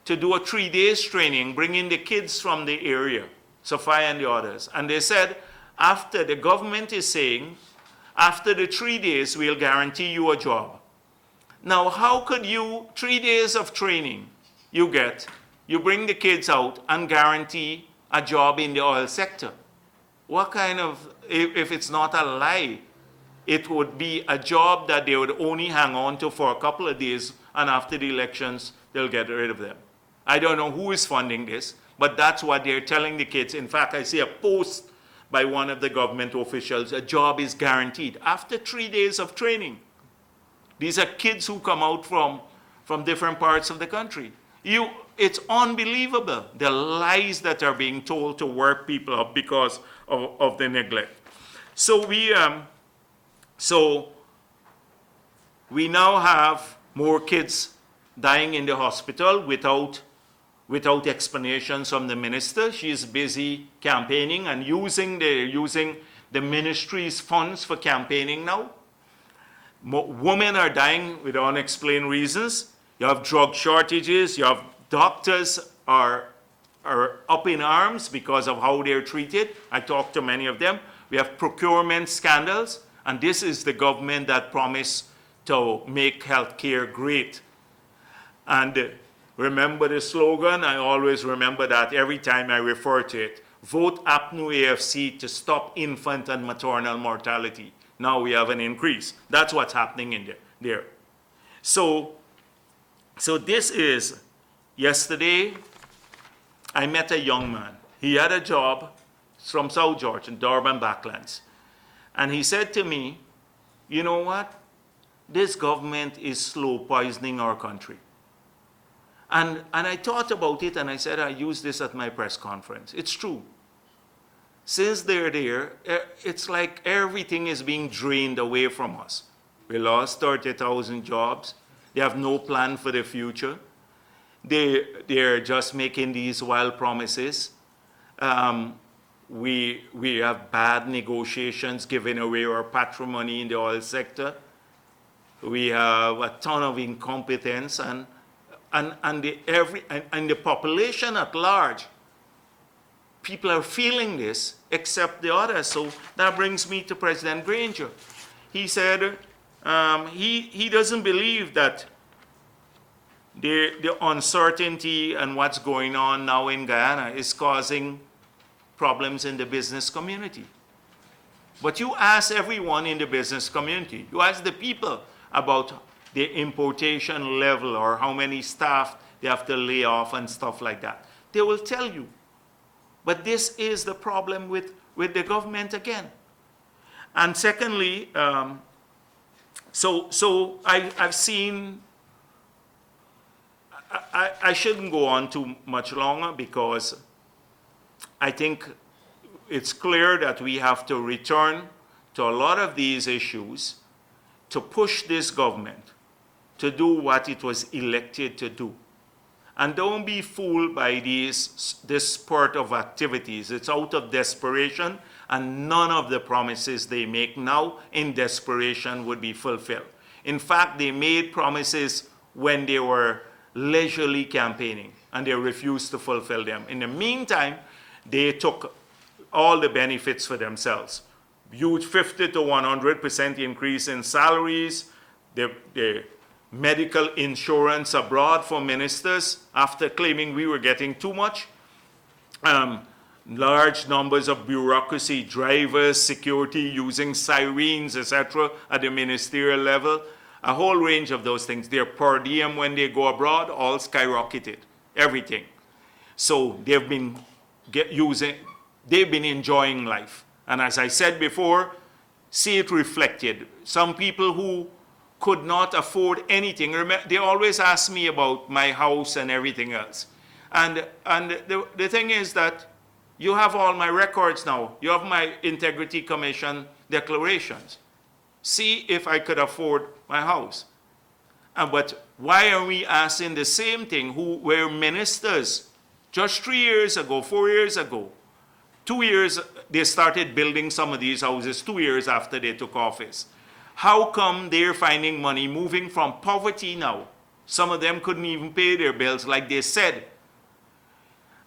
to do a 3-day training, bringing the kids from the area, Sophia and the others. And they said, the government is saying, after the 3 days, we'll guarantee you a job. Now, how could 3 days of training you bring the kids out and guarantee a job in the oil sector? What kind of, if it's not a lie, it would be a job that they would only hang on to for a couple of days, and after the elections, they'll get rid of them. I don't know who is funding this, but that's what they're telling the kids. In fact, I see a post by one of the government officials, a job is guaranteed after 3 days of training. These are kids who come out from different parts of the country. It's unbelievable, the lies that are being told to work people up because of the neglect. So we now have more kids dying in the hospital without explanations from the minister. She's busy campaigning and using the ministry's funds for campaigning now. Women are dying with unexplained reasons. You have drug shortages. You have doctors are up in arms because of how they're treated. I talked to many of them. We have procurement scandals. And this is the government that promised to make healthcare great. And remember the slogan? I always remember that every time I refer to it. Vote APNU AFC to stop infant and maternal mortality. Now we have an increase. That's what's happening in there. So this is, yesterday, I met a young man. He had a job from South Georgia, in Durban Backlands. And he said to me, you know what? This government is slow poisoning our country. And I thought about it, and I said, I used this at my press conference. It's true. Since they're there, it's like everything is being drained away from us. We lost 30,000 jobs. They have no plan for the future. They're just making these wild promises. We have bad negotiations, giving away our patrimony in the oil sector. We have a ton of incompetence, and the population at large, people are feeling this, except the others. So that brings me to President Granger. He said he doesn't believe that the uncertainty and what's going on now in Guyana is causing problems in the business community. But you ask everyone in the business community, you ask the people about the importation level or how many staff they have to lay off and stuff like that. They will tell you. But this is the problem with the government again. And secondly, I've seen I shouldn't go on too much longer because I think it's clear that we have to return to a lot of these issues to push this government to do what it was elected to do. And don't be fooled by this spurt of activities. It's out of desperation, and none of the promises they make now in desperation would be fulfilled. In fact, they made promises when they were leisurely campaigning, and they refused to fulfill them. In the meantime, they took all the benefits for themselves. Huge 50 to 100% increase in salaries, the medical insurance abroad for ministers after claiming we were getting too much. Large numbers of bureaucracy, drivers, security using sirens, etc. at the ministerial level. A whole range of those things. Their per diem when they go abroad, all skyrocketed, everything. So they've been enjoying life. And as I said before, see it reflected. Some people who could not afford anything, they always ask me about my house and everything else. And the thing is that you have all my records now. You have my Integrity Commission declarations. See if I could afford my house. But why are we asking the same thing who were ministers just 3 years ago, 4 years ago? 2 years, they started building some of these houses 2 years after they took office. How come they're finding money moving from poverty now? Some of them couldn't even pay their bills like they said.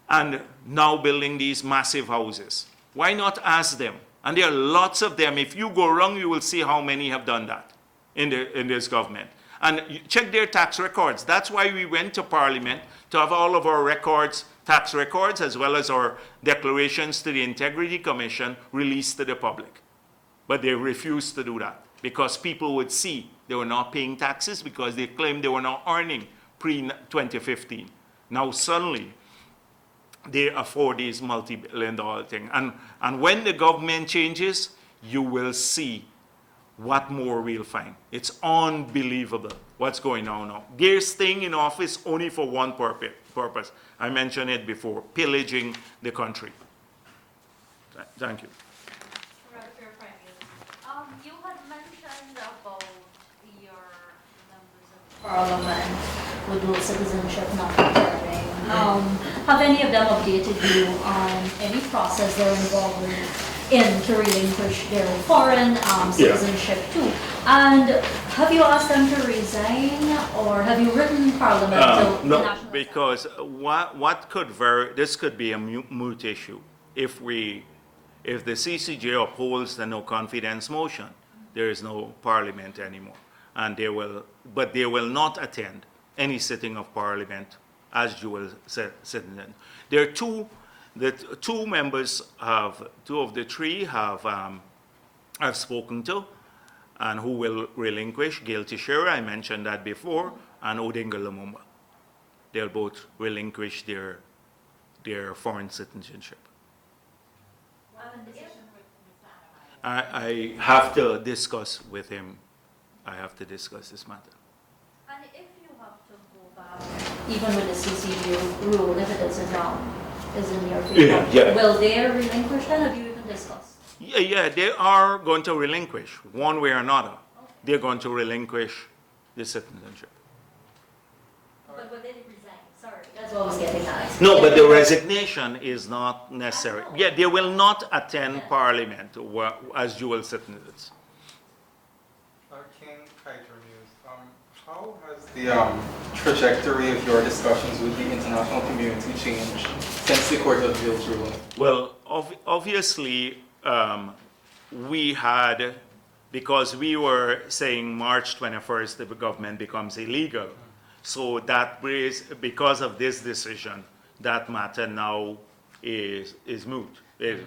And now building these massive houses. Why not ask them? And there are lots of them. If you go around, you will see how many have done that in this government. And check their tax records. That's why we went to Parliament, to have all of our records, tax records, as well as our declarations to the Integrity Commission released to the public. But they refused to do that because people would see they were not paying taxes because they claimed they were not earning pre-2015. Now suddenly, they afford these multi-billion-dollar thing. And when the government changes, you will see what more we'll find. It's unbelievable what's going on now. They're staying in office only for one purpose. I mentioned it before, pillaging the country. Thank you. You had mentioned about your members of Parliament with dual citizenship not returning. Have any of them updated you on any process they're involved in to relinquish their foreign citizenship too? And have you asked them to resign, or have you written Parliament to no, the National because this could be a moot issue if the CCJ upholds the no confidence motion. There is no Parliament anymore, and they will not attend any sitting of Parliament as dual citizen. There are two of the three I've spoken to, and who will relinquish. Gail Teixeira, I mentioned that before, and Odinga Lumumba. They'll both relinquish their foreign citizenship. I have to discuss with him. I have to discuss this matter. And if you have to go back, even with the CCJ rule, if it is in your favor, will they relinquish then? Have you even discussed? Yeah, they are going to relinquish one way or another. Okay. They're going to relinquish the citizenship. But will they resign? Sorry, that's what I was getting at. No, but the resignation is not necessary. Yeah, they will not attend Parliament as dual citizens. King Kaiser News, how has the trajectory of your discussions with the international community changed since the Court of Appeals ruling? Well, obviously, we had, because we were saying March 21st the government becomes illegal. So that because of this decision, that matter now is moot.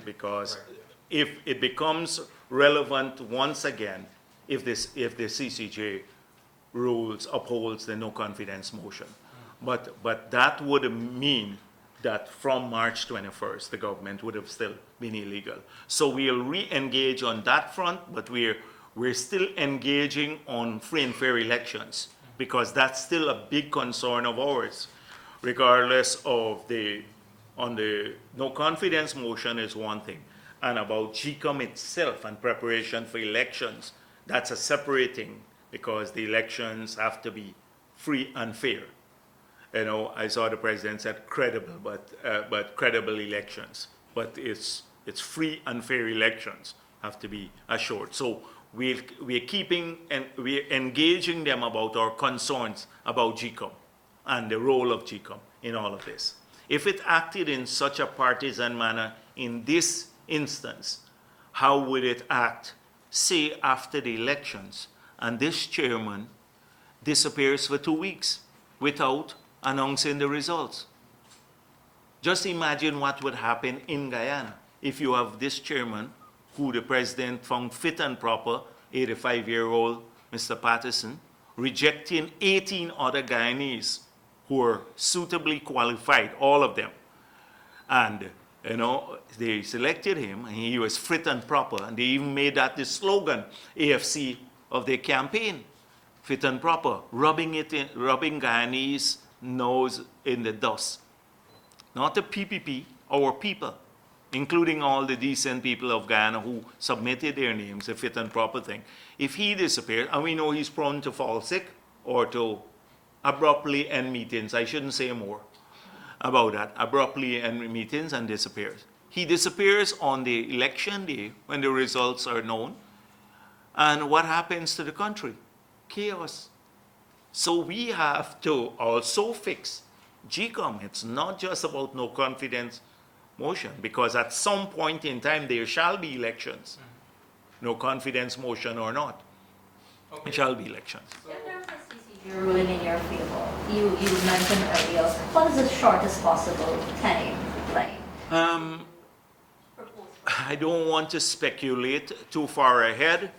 Because if it becomes relevant once again, if the CCJ upholds the no confidence motion. But that would mean that from March 21st, the government would have still been illegal. So we'll re-engage on that front, but we're still engaging on free and fair elections because that's still a big concern of ours, regardless of on the no confidence motion is one thing, and about GCOM itself and preparation for elections, that's a separate thing, because the elections have to be free and fair. You know, I saw the president said credible, but credible elections. But it's free and fair elections have to be assured. So we're keeping and we're engaging them about our concerns about GCOM and the role of GCOM in all of this. If it acted in such a partisan manner in this instance, how would it act, say, after the elections, and this chairman disappears for 2 weeks without announcing the results? Just imagine what would happen in Guyana if you have this chairman who the president found fit and proper, 85-year-old Mr. Patterson, rejecting 18 other Guyanese who were suitably qualified, all of them. And, you know, they selected him, and he was fit and proper, and they even made that the slogan, AFC, of their campaign, fit and proper, rubbing Guyanese nose in the dust. Not the PPP, our people, including all the decent people of Guyana who submitted their names, a fit and proper thing. If he disappeared, and we know he's prone to fall sick or to abruptly end meetings, I shouldn't say more about that, abruptly end meetings and disappears. He disappears on the election day when the results are known. And what happens to the country? Chaos. So we have to also fix GCOM. It's not just about no confidence motion, because at some point in time there shall be elections. No confidence motion or not. Okay. It shall be elections. If there's a CCG ruling in your favor, you mentioned earlier, what is the shortest possible time frame? I don't want to speculate too far ahead,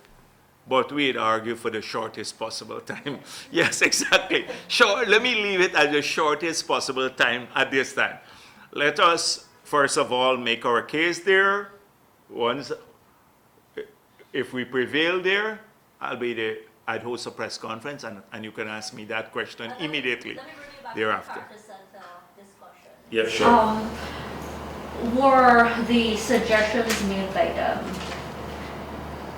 but we'd argue for the shortest possible time. Yes, exactly. Sure, let me leave it at the shortest possible time at this time. Let us, first of all, make our case there. Once, if we prevail there, I'd host a press conference, and you can ask me that question immediately Let me bring you back thereafter. to the Carter Center discussion. Yeah, sure. Were the suggestions made by them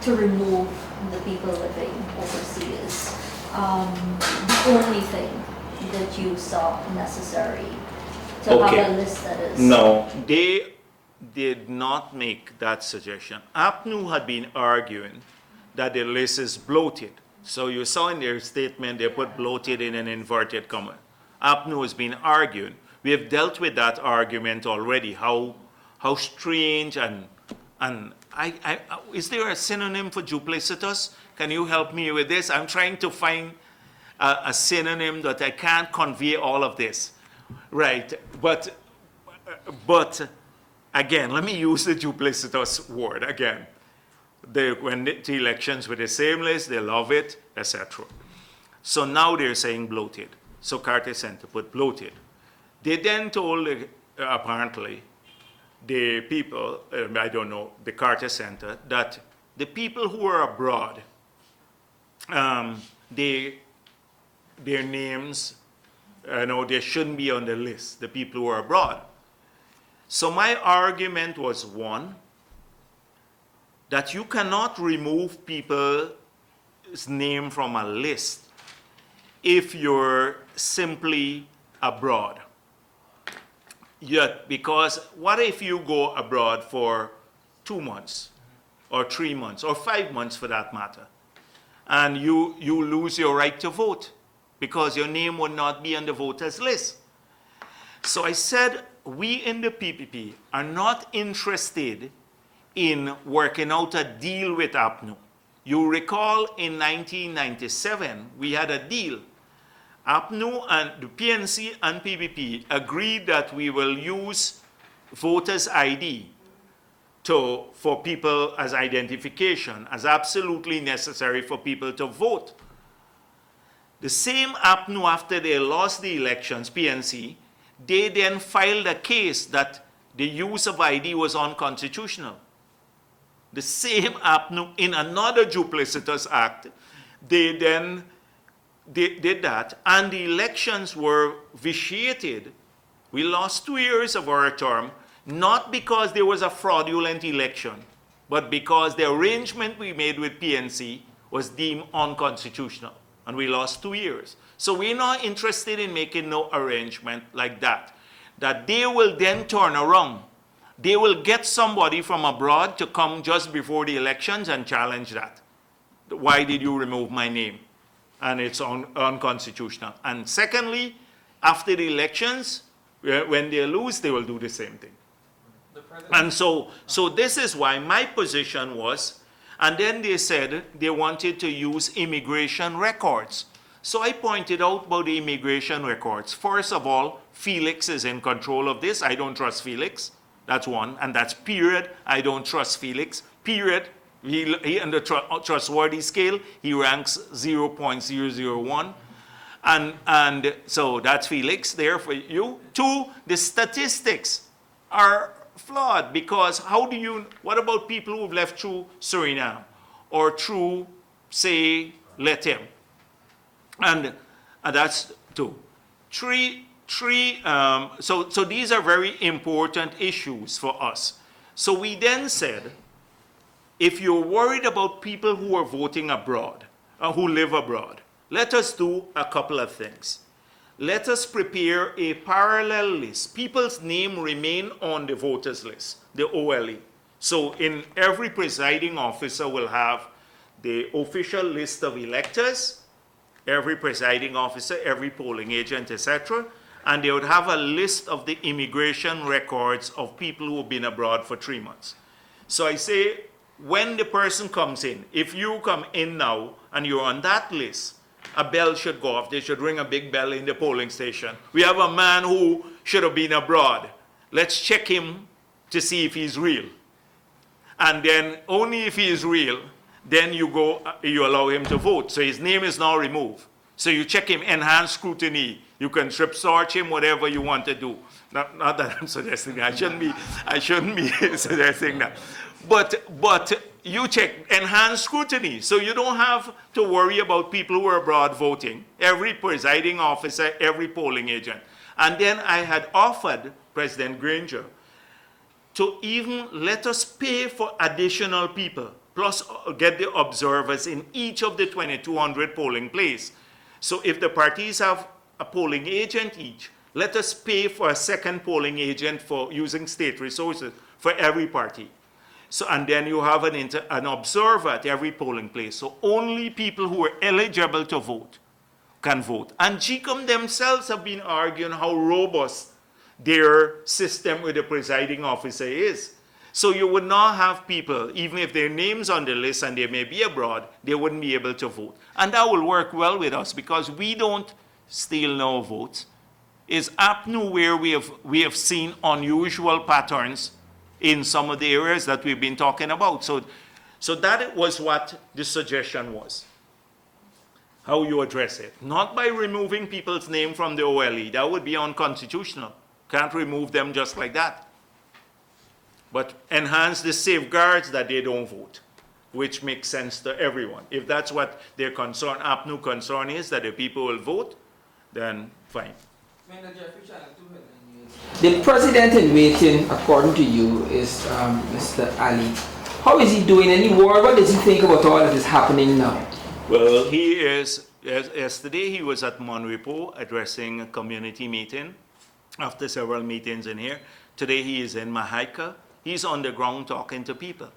to remove the people living overseas the only thing that you saw necessary to have a list that is? No, they did not make that suggestion. APNU had been arguing that the list is bloated. So you saw in their statement they put bloated in an inverted comma. APNU has been arguing. We have dealt with that argument already, how strange and is there a synonym for duplicitous? Can you help me with this? I'm trying to find a synonym that I can't convey all of this. Right, but again, let me use the duplicitous word again. When the elections were the same list, they love it, etc. So now they're saying bloated. So Carter Center put bloated. They then told, apparently, the people, I don't know, the Carter Center, that the people who are abroad, their names, they shouldn't be on the list, the people who are abroad. So my argument was, one, that you cannot remove people's name from a list if you're simply abroad. Yet, because what if you go abroad for 2 months or 3 months or 5 months for that matter, and you lose your right to vote because your name would not be on the voters list? So I said, we in the PPP are not interested in working out a deal with APNU. You recall in 1997, we had a deal. APNU and the PNC and PPP agreed that we will use voters' ID for people as identification, as absolutely necessary for people to vote. The same APNU, after they lost the elections, PNC, they then filed a case that the use of ID was unconstitutional. The same APNU, in another duplicitous act, they then did that, and the elections were vitiated. We lost 2 years of our term, not because there was a fraudulent election, but because the arrangement we made with PNC was deemed unconstitutional, and we lost 2 years. So we're not interested in making no arrangement like that, that they will then turn around. They will get somebody from abroad to come just before the elections and challenge that. Why did you remove my name? And it's unconstitutional. And secondly, after the elections, when they lose, they will do the same thing. And so this is why my position was, and then they said they wanted to use immigration records. So I pointed out about the immigration records. First of all, Felix is in control of this. I don't trust Felix. That's one, and that's period. I don't trust Felix, period. He on the trustworthy scale, he ranks 0.001. And so that's Felix there for you. Two, the statistics are flawed, because what about people who've left through Suriname or through, say, Letem? And that's two. So these are very important issues for us. So we then said, if you're worried about people who are voting abroad, who live abroad, let us do a couple of things. Let us prepare a parallel list. People's name remain on the voters list, the OLE. So in every presiding officer will have the official list of electors, every presiding officer, every polling agent, etc. And they would have a list of the immigration records of people who have been abroad for 3 months. So I say, when the person comes in, if you come in now and you're on that list, a bell should go off. They should ring a big bell in the polling station. We have a man who should have been abroad. Let's check him to see if he's real. And then only if he is real, then you allow him to vote. So his name is now removed. So you check him, enhanced scrutiny. You can strip search him, whatever you want to do. Not that I'm suggesting that. I shouldn't be suggesting that. But you check enhanced scrutiny. So you don't have to worry about people who are abroad voting. Every presiding officer, every polling agent. And then I had offered President Granger to even let us pay for additional people, plus get the observers in each of the 2,200 polling places. So if the parties have a polling agent each, let us pay for a second polling agent for using state resources for every party. So, and then you have an observer at every polling place. So only people who are eligible to vote can vote. And GCOM themselves have been arguing how robust their system with the presiding officer is. So you would not have people, even if their name's on the list and they may be abroad, they wouldn't be able to vote. And that will work well with us, because we don't steal no votes. It's APNU where we have seen unusual patterns in some of the areas that we've been talking about. So that was what the suggestion was, how you address it. Not by removing people's name from the OLE. That would be unconstitutional. Can't remove them just like that. But enhance the safeguards that they don't vote, which makes sense to everyone. If that's what their concern, APNU concern is, that the people will vote, then fine. The president in waiting, according to you, is Mr. Ali. How is he doing? Any word? What does he think about all that is happening now? Well, he is, yesterday he was at Monrepo addressing a community meeting after several meetings in here. Today he is in Mahaika. He's on the ground talking to people.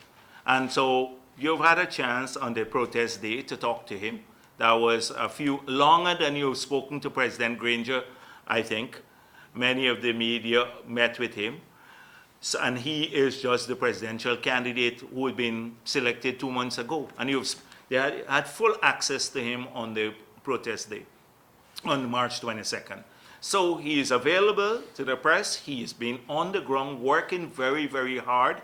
And so you've had a chance on the protest day to talk to him. That was longer than you've spoken to President Granger, I think. Many of the media met with him. So, and he is just the presidential candidate who had been selected 2 months ago. And they had full access to him on the protest day, on March 22nd. So he is available to the press. He has been on the ground working very, very hard,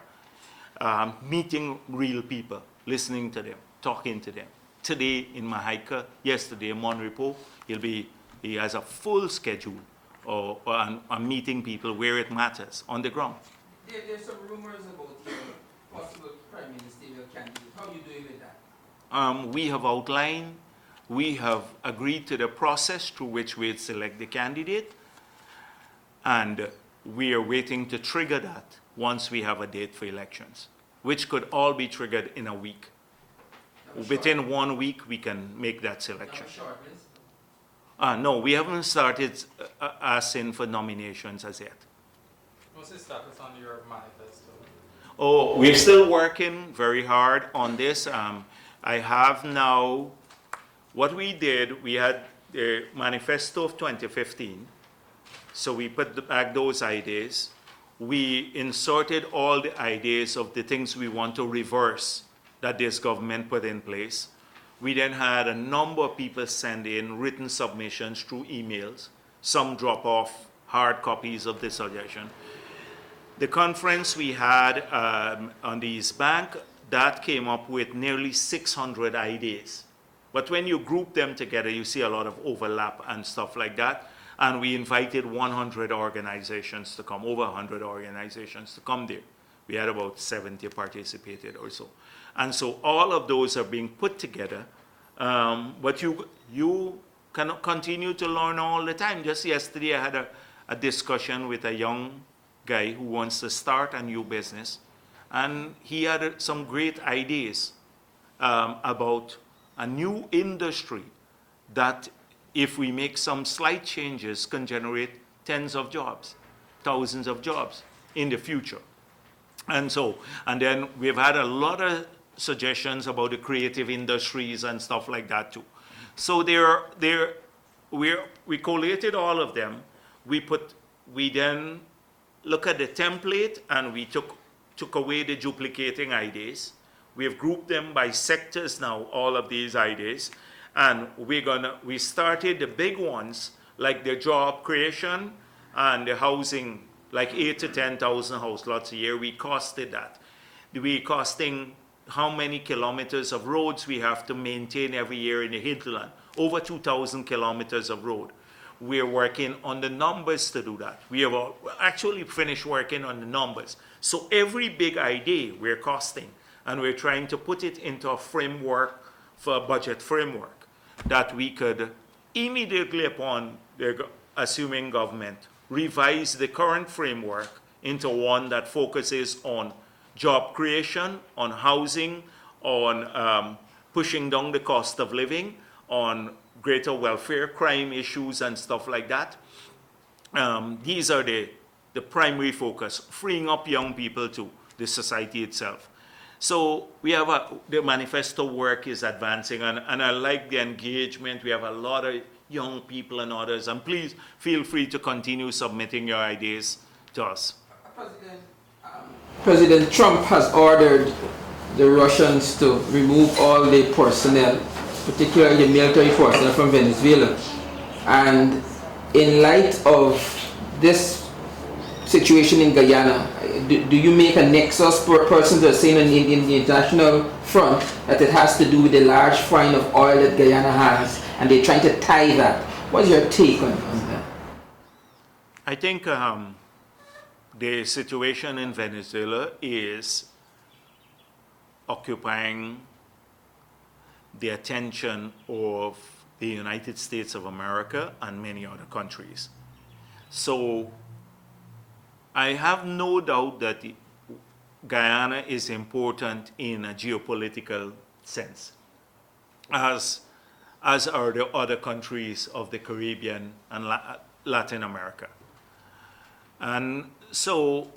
meeting real people, listening to them, talking to them. Today in Mahaika, yesterday in Monrepo, he has a full schedule on meeting people where it matters, on the ground. There's some rumors about your possible prime ministerial candidate. How are you doing with that? We have outlined we have agreed to the process through which we'd select the candidate, and we are waiting to trigger that once we have a date for elections, which could all be triggered in a week. Within 1 week, we can make that selection. No, we haven't started asking for nominations as yet. What's the status on your manifesto? Oh, we're still working very hard on this. I have now, what we did, we had the manifesto of 2015. So we put back those ideas. We inserted all the ideas of the things we want to reverse that this government put in place. We then had a number of people send in written submissions through emails. Some drop off hard copies of the suggestion. The conference we had on the East Bank, that came up with nearly 600 ideas. But when you group them together, you see a lot of overlap and stuff like that. And we invited 100 organizations to come, over 100 organizations to come there. We had about 70 participated or so. And so all of those are being put together. But you can continue to learn all the time. Just yesterday, I had a discussion with a young guy who wants to start a new business. And he had some great ideas about a new industry that, if we make some slight changes, can generate tens of jobs, thousands of jobs in the future. And then we've had a lot of suggestions about the creative industries and stuff like that too. So we collated all of them. We then look at the template, and we took away the duplicating ideas. We have grouped them by sectors now, all of these ideas. And we started the big ones, like the job creation and the housing, like 8,000 to 10,000 house lots a year. We costed that. We costing how many kilometers of roads we have to maintain every year in the hinterland. Over 2,000 kilometers of road. We're working on the numbers to do that. We have actually finished working on the numbers. So every big idea we're costing, and we're trying to put it into a framework, for a budget framework, that we could immediately upon the assuming government revise the current framework into one that focuses on job creation, on housing, on pushing down the cost of living, on greater welfare, crime issues and stuff like that. These are the primary focus, freeing up young people to the society itself. So we have the manifesto work is advancing, and I like the engagement. We have a lot of young people and others, and please feel free to continue submitting your ideas to us. President Trump has ordered the Russians to remove all the personnel, particularly the military personnel from Venezuela. And in light of this situation in Guyana, do you make a nexus for persons that are saying in the international front that it has to do with the large find of oil that Guyana has, and they're trying to tie that? What's your take on that? I think the situation in Venezuela is occupying the attention of the United States of America and many other countries. So I have no doubt that Guyana is important in a geopolitical sense, as are the other countries of the Caribbean and Latin America. And so,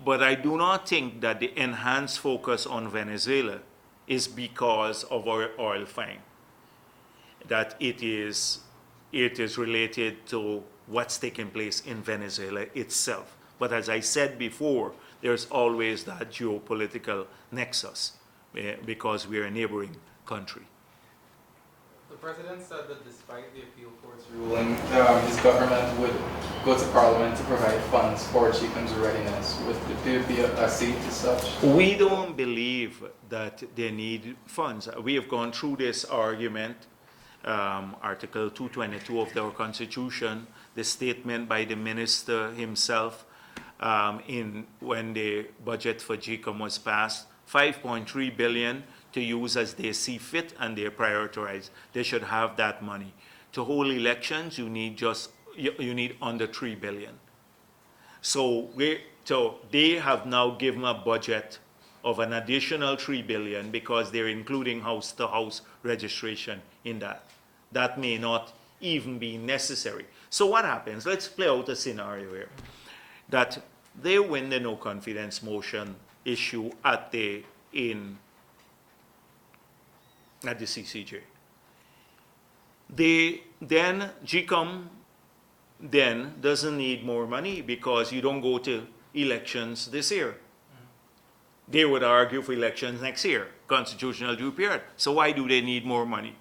but I do not think that the enhanced focus on Venezuela is because of our oil find, that it is related to what's taking place in Venezuela itself. But as I said before, there's always that geopolitical nexus because we're a neighboring country. The president said that despite the appeal court's ruling, his government would go to Parliament to provide funds for Chico's readiness. Would there be a seat as such? We don't believe that they need funds. We have gone through this argument, Article 222 of our Constitution, the statement by the minister himself, when the budget for GCOM was passed, $5.3 billion to use as they see fit and they prioritize. They should have that money. To hold elections, you need you need under 3 billion. So they have now given a budget of an additional 3 billion because they're including house-to-house registration in that. That may not even be necessary. So what happens? Let's play out a scenario here. That they win the no confidence motion issue at the CCJ. Then GCOM then doesn't need more money because you don't go to elections this year. They would argue for elections next year, constitutional due period. So why do they need more money?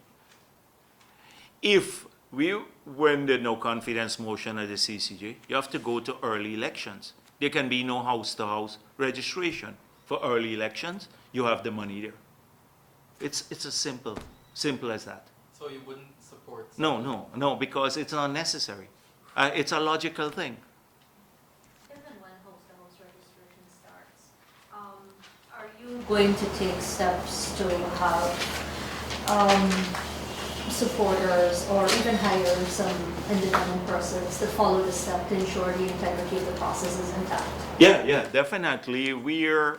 If we win the no confidence motion at the CCJ, you have to go to early elections. There can be no house-to-house registration. For early elections, you have the money there. It's as simple as that. So you wouldn't support? No, because it's not necessary. It's a logical thing. Even when house-to-house registration starts, are you going to take steps to have supporters or even hire some independent persons to follow the step to ensure the integrity of the process is intact? Yeah, definitely. We're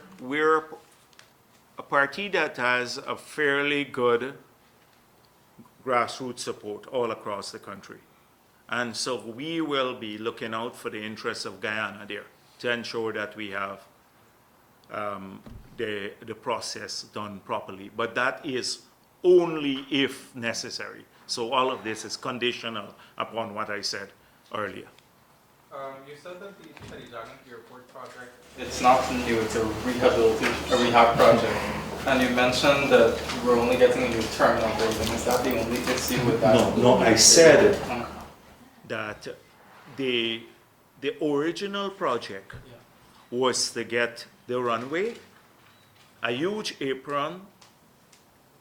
a party that has a fairly good grassroots support all across the country. And so we will be looking out for the interests of Guyana there to ensure that we have the process done properly. But that is only if necessary. So all of this is conditional upon what I said earlier. You said that the Jagdeo Airport project, it's not new, it's a rehab project. And you mentioned that we're only getting a new terminal building. Is that the only issue with that? No, I said that the original project was to get the runway, a huge apron,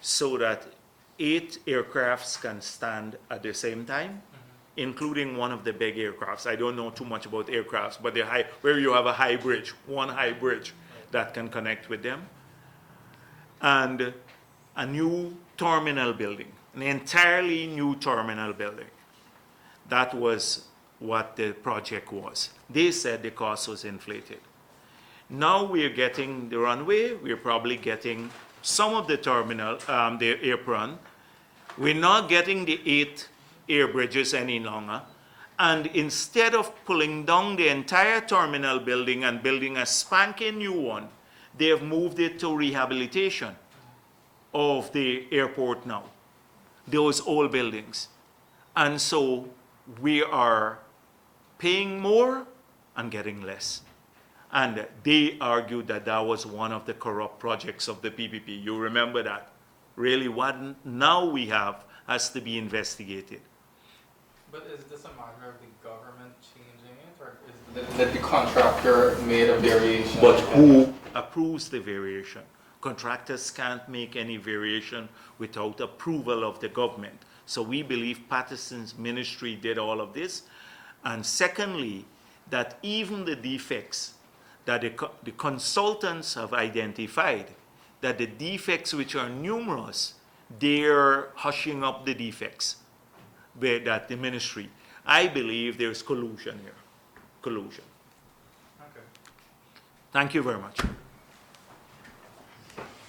so that 8 aircrafts can stand at the same time, including one of the big aircrafts. I don't know too much about aircrafts, but where you have a high bridge, one high bridge that can connect with them, and a new terminal building, an entirely new terminal building. That was what the project was. They said the cost was inflated. Now we're getting the runway, we're probably getting some of the terminal, the apron. We're not getting the 8 air bridges any longer. And instead of pulling down the entire terminal building and building a spanking new one, they have moved it to rehabilitation of the airport now, those old buildings. And so we are paying more and getting less. And they argued that that was one of the corrupt projects of the PPP. You remember that? Really, what now we have has to be investigated. But is this a matter of the government changing it, or is that the contractor made a variation? But who approves the variation? Contractors can't make any variation without approval of the government. So we believe Patterson's ministry did all of this. And secondly, that even the defects that the consultants have identified, that the defects which are numerous, they're hushing up the defects that the ministry. I believe there's collusion here. Collusion. Okay. Thank you very much.